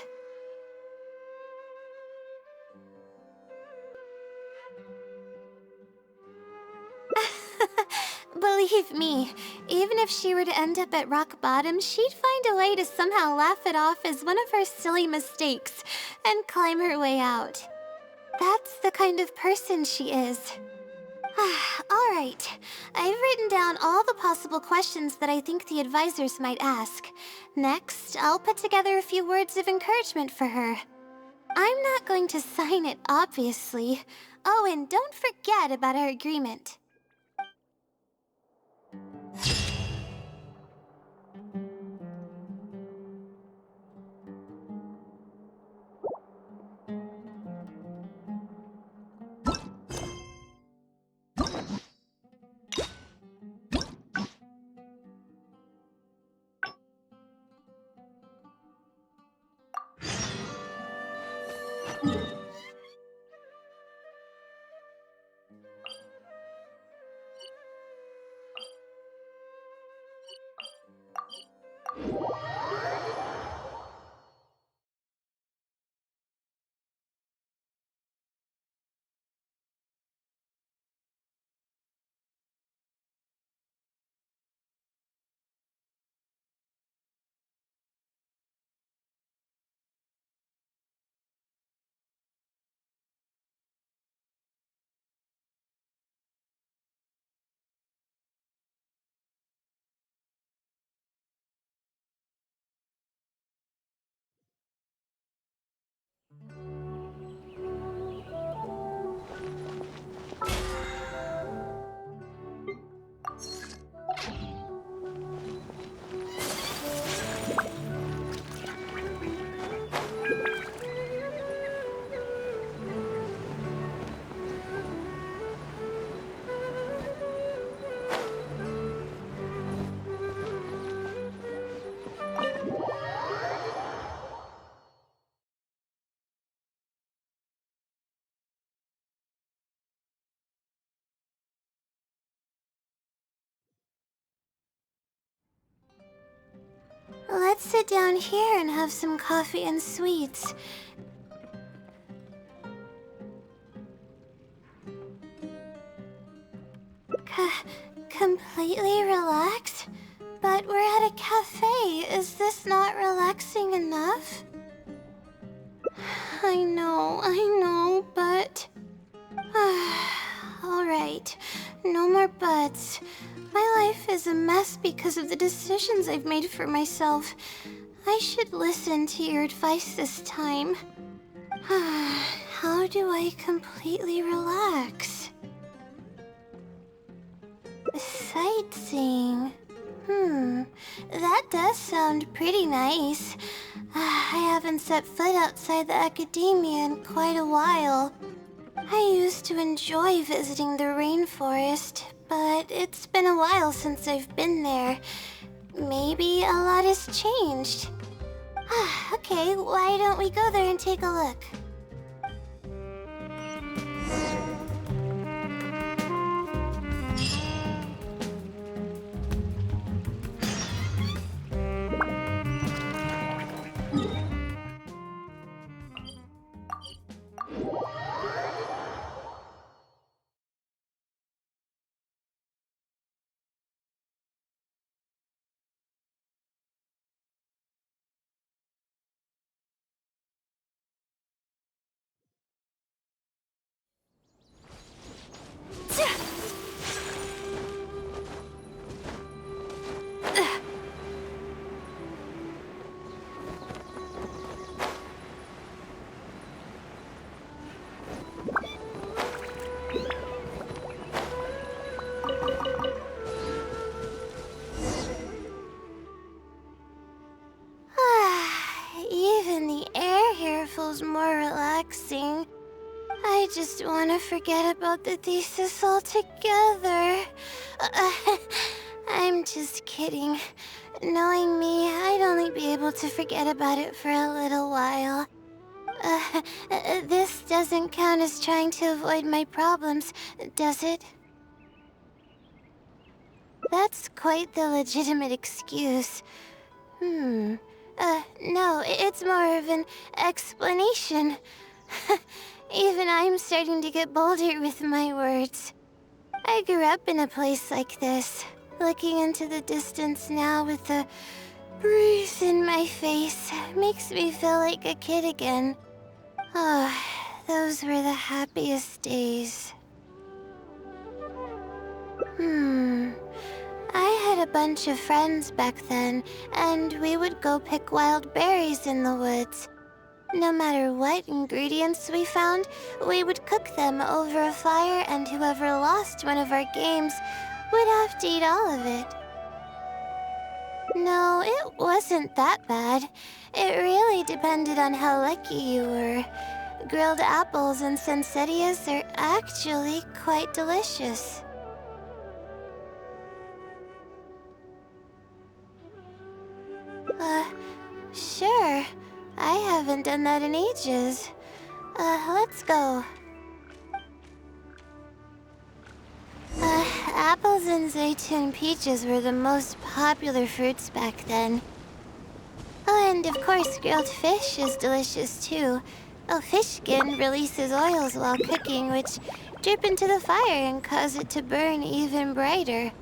[SPEAKER 1] Believe me, even if she were to end up at rock bottom, she'd find a way to somehow laugh it off as one of her silly mistakes and climb her way out. That's the kind of person she is. Alright, I've written down all the possible questions that I think the advisors might ask. Next, I'll put together a few words of encouragement for her. I'm not going to sign it, obviously. Oh, and don't forget about our agreement. Let's sit down here and have some coffee and sweets. Completely relax? But we're at a cafe. Is this not relaxing enough? I know, but... Alright, no more buts. My life is a mess because of the decisions I've made for myself. I should listen to your advice this time. How do I completely relax? Sightseeing. That does sound pretty nice. I haven't set foot outside the academia in quite a while. I used to enjoy visiting the rainforest, but it's been a while since I've been there. Maybe a lot has changed. Okay, why don't we go there and take a look? Even the air here feels more relaxing. I just want to forget about the thesis altogether. I'm just kidding. Knowing me, I'd only be able to forget about it for a little while. This doesn't count as trying to avoid my problems, does it? That's quite the legitimate excuse. No, it's more of an explanation. Even I'm starting to get bolder with my words. I grew up in a place like this. Looking into the distance now with the breeze in my face makes me feel like a kid again. Oh, those were the happiest days. I had a bunch of friends back then, and we would go pick wild berries in the woods. No matter what ingredients we found, we would cook them over a fire, and whoever lost one of our games would have to eat all of it. No, it wasn't that bad. It really depended on how lucky you were. Grilled apples and sensettias are actually quite delicious. Sure. I haven't done that in ages. Let's go. Apples and zaytun peaches were the most popular fruits back then. Oh, and of course grilled fish is delicious too. Oh, fish skin releases oils while cooking, which drip into the fire and cause it to burn even brighter.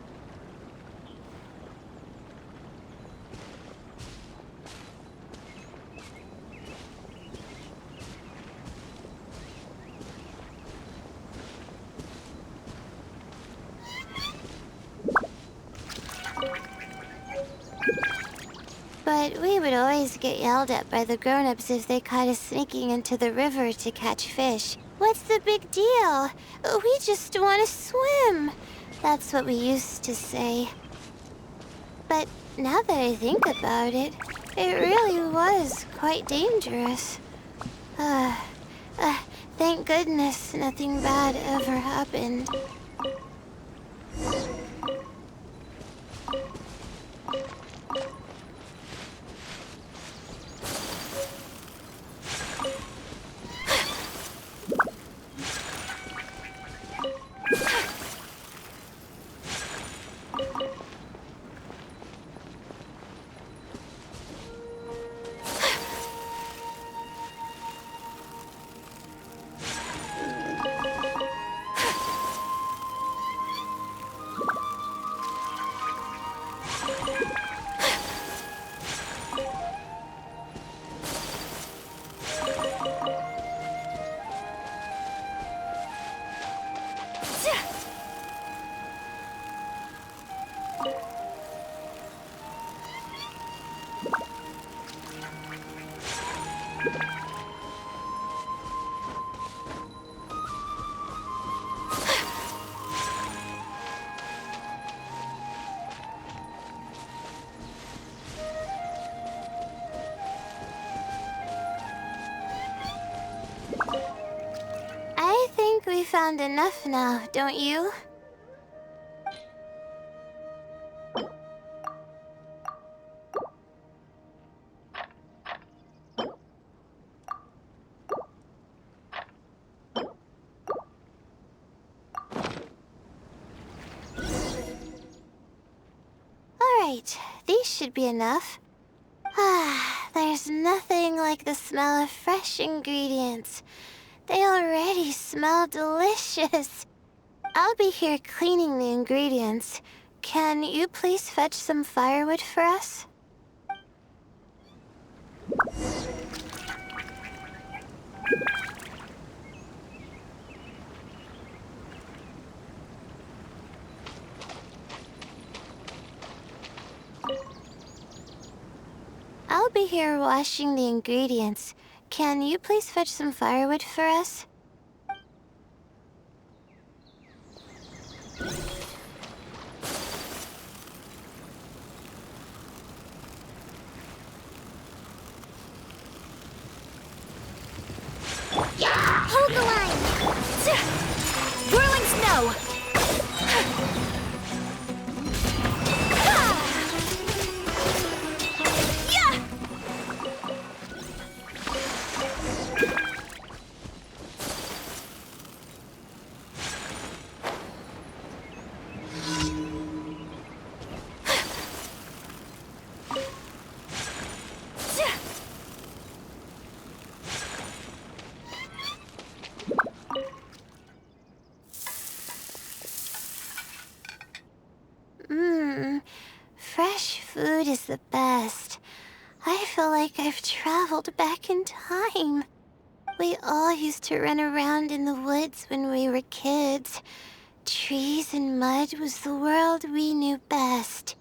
[SPEAKER 1] But we would always get yelled at by the grown-ups if they caught us sneaking into the river to catch fish. What's the big deal? We just want to swim. That's what we used to say. But now that I think about it, it really was quite dangerous. Thank goodness nothing bad ever happened. we found enough now, don't you? Alright, these should be enough. There's nothing like the smell of fresh ingredients. They already smell delicious. I'll be here cleaning the ingredients. Can you please fetch some firewood for us? I'll be here washing the ingredients. Can you please fetch some firewood for us?
[SPEAKER 3] Hold the line!
[SPEAKER 10] Whirling snow!
[SPEAKER 1] Fresh food is the best. I feel like I've traveled back in time. We all used to run around in the woods when we were kids. Trees and mud was the world we knew best.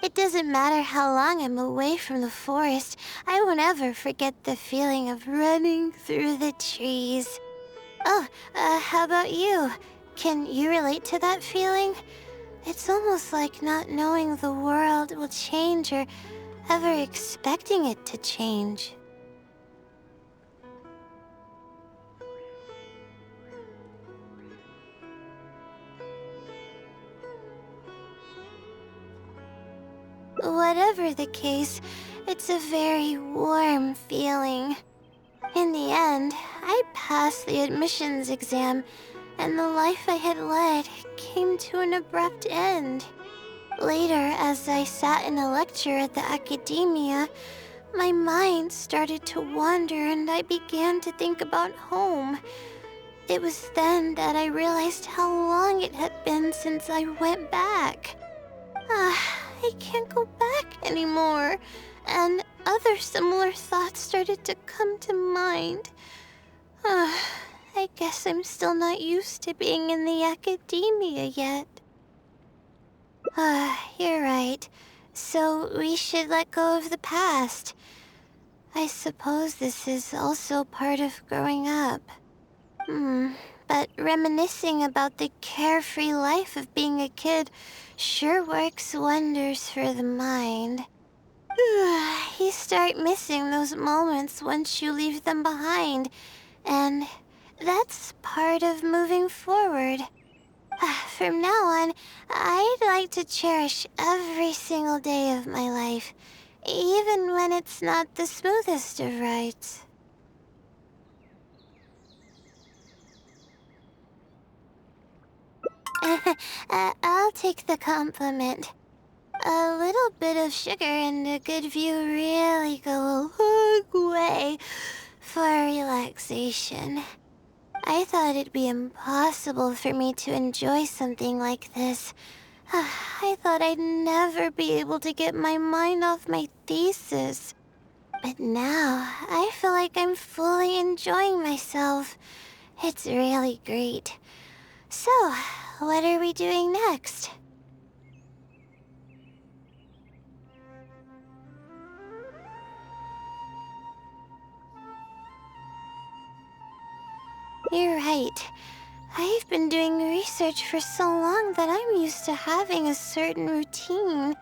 [SPEAKER 1] It doesn't matter how long I'm away from the forest, I won't ever forget the feeling of running through the trees. Oh, how about you? Can you relate to that feeling? It's almost like not knowing the world will change or ever expecting it to change. Whatever the case, it's a very warm feeling. In the end, I passed the admissions exam, and the life I had led came to an abrupt end. Later, as I sat in a lecture at the academia, my mind started to wander and I began to think about home. It was then that I realized how long it had been since I went back. I can't go back anymore, and other similar thoughts started to come to mind. I guess I'm still not used to being in the academia yet. You're right. So we should let go of the past. I suppose this is also part of growing up. But reminiscing about the carefree life of being a kid sure works wonders for the mind. You start missing those moments once you leave them behind, and that's part of moving forward. From now on, I'd like to cherish every single day of my life, even when it's not the smoothest of rides. I'll take the compliment. A little bit of sugar and a good view really go a long way for relaxation. I thought it'd be impossible for me to enjoy something like this. I thought I'd never be able to get my mind off my thesis. But now, I feel like I'm fully enjoying myself. It's really great. So, what are we doing next? You're right. I've been doing research for so long that I'm used to having a certain routine.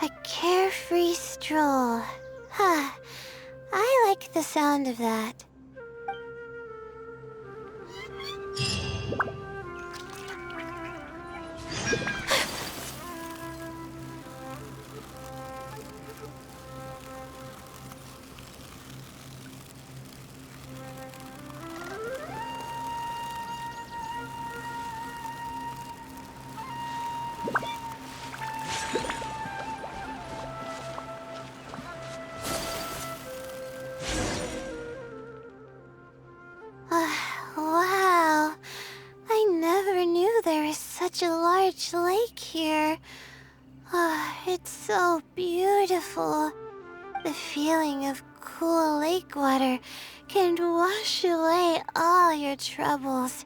[SPEAKER 1] A carefree stroll. I like the sound of that.
[SPEAKER 3] such a large lake here. Oh, it's so beautiful. The feeling of cool lake water can wash away all your troubles.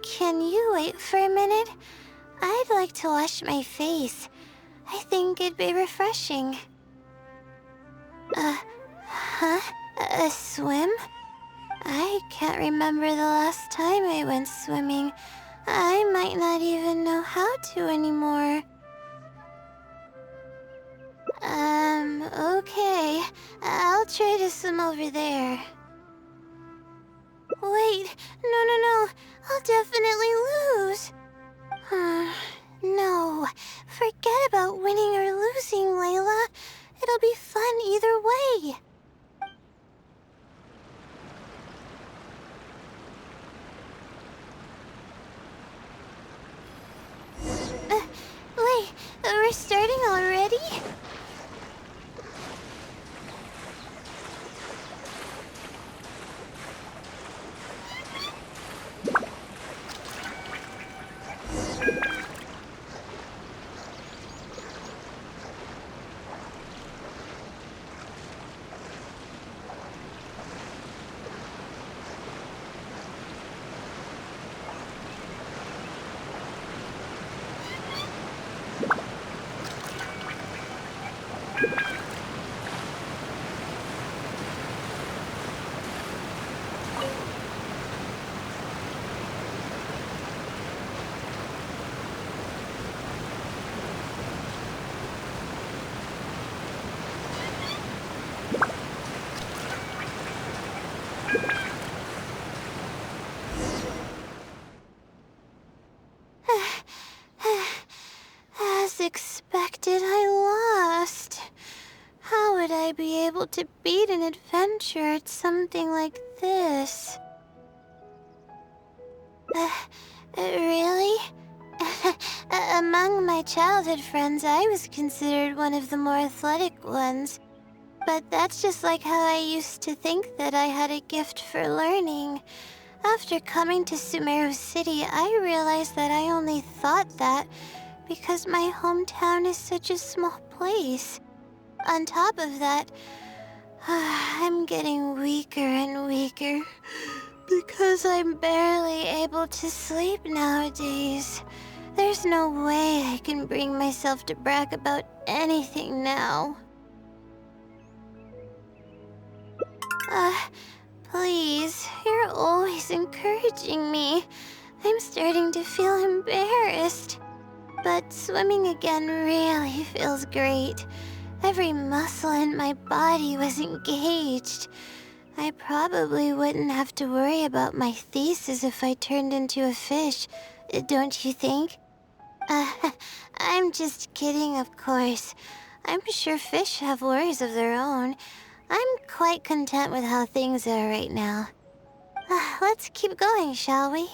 [SPEAKER 3] Can you wait for a minute? I'd like to wash my face. I think it'd be refreshing. A swim? I can't remember the last time I went swimming. I might not even know how to anymore. Okay. I'll try to swim over there. Wait, no. I'll definitely lose. No. Forget about winning or losing, Layla. It'll be fun either way. Wait, we're starting already? As expected, I lost. How would I be able to beat an adventure at something like this? Really? Among my childhood friends, I was considered one of the more athletic ones. But that's just like how I used to think that I had a gift for learning. After coming to Sumeru City, I realized that I only thought that because my hometown is such a small place. On top of that, I'm getting weaker and weaker because I'm barely able to sleep nowadays. There's no way I can bring myself to brag about anything now. Please, you're always encouraging me. I'm starting to feel embarrassed. But swimming again really feels great. Every muscle in my body was engaged. I probably wouldn't have to worry about my thesis if I turned into a fish, don't you think? I'm just kidding, of course. I'm sure fish have worries of their own. I'm quite content with how things are right now. Let's keep going, shall we?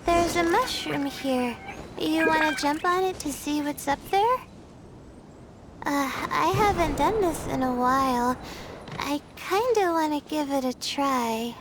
[SPEAKER 3] There's a mushroom here. You want to jump on it to see what's up there? I haven't done this in a while. I kinda want to give it a try.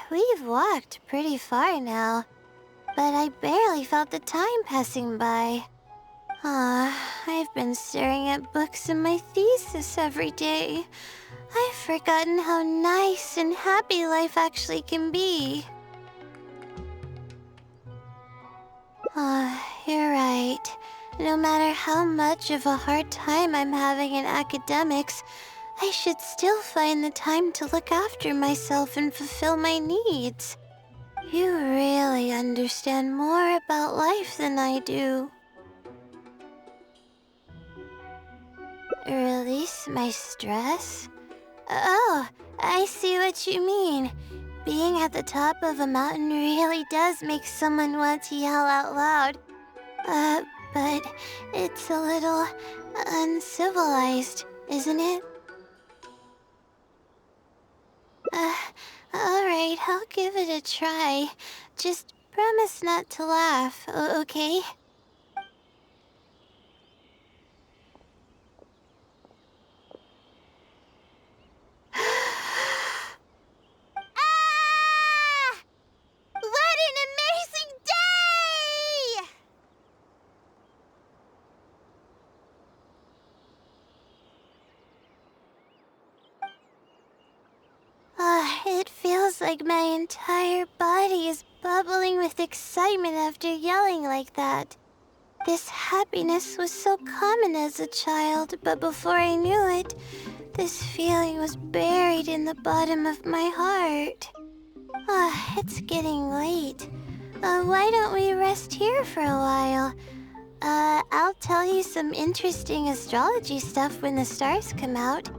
[SPEAKER 3] We've walked pretty far now, but I barely felt the time passing by. I've been staring at books in my thesis every day. I've forgotten how nice and happy life actually can be. You're right. No matter how much of a hard time I'm having in academics, I should still find the time to look after myself and fulfill my needs. You really understand more about life than I do. Release my stress? Oh, I see what you mean. Being at the top of a mountain really does make someone want to yell out loud. But it's a little uncivilized, isn't it? Alright, I'll give it a try. Just promise not to laugh, okay? What an amazing day! It feels like my entire body is bubbling with excitement after yelling like that. This happiness was so common as a child, but before I knew it, this feeling was buried in the bottom of my heart. It's getting late. Why don't we rest here for a while? I'll tell you some interesting astrology stuff when the stars come out.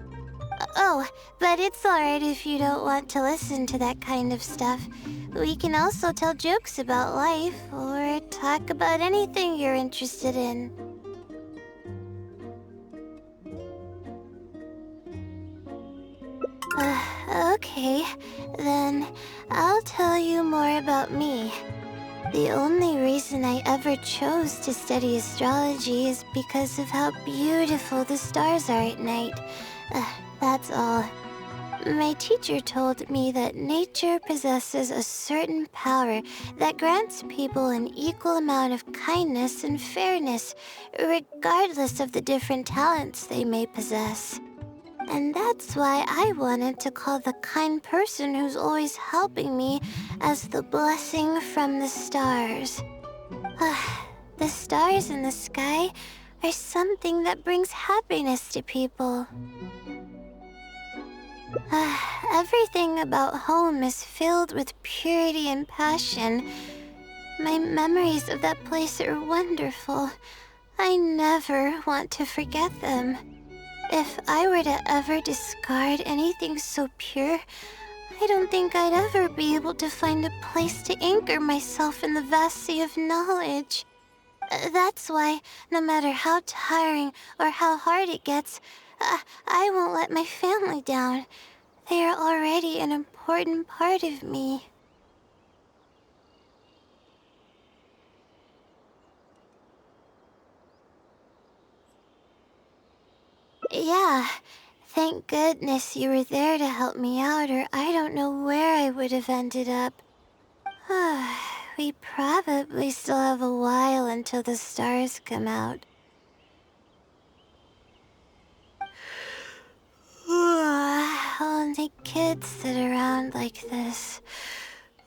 [SPEAKER 3] Oh, but it's alright if you don't want to listen to that kind of stuff. We can also tell jokes about life, or talk about anything you're interested in. Okay, then I'll tell you more about me. The only reason I ever chose to study astrology is because of how beautiful the stars are at night. That's all. My teacher told me that nature possesses a certain power that grants people an equal amount of kindness and fairness, regardless of the different talents they may possess. And that's why I wanted to call the kind person who's always helping me as the blessing from the stars. The stars in the sky are something that brings happiness to people. Everything about home is filled with purity and passion. My memories of that place are wonderful. I never want to forget them. If I were to ever discard anything so pure, I don't think I'd ever be able to find a place to anchor myself in the vast sea of knowledge. That's why, no matter how tiring or how hard it gets, I won't let my family down. They are already an important part of me. Yeah, thank goodness you were there to help me out, or I don't know where I would have ended up. We probably still have a while until the stars come out. Only kids sit around like this,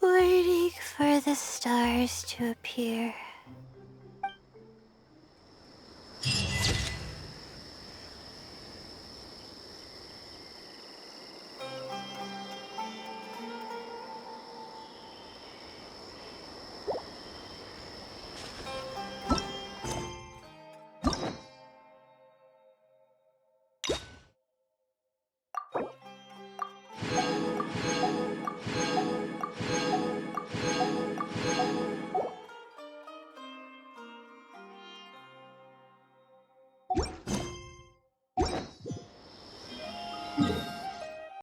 [SPEAKER 3] waiting for the stars to appear.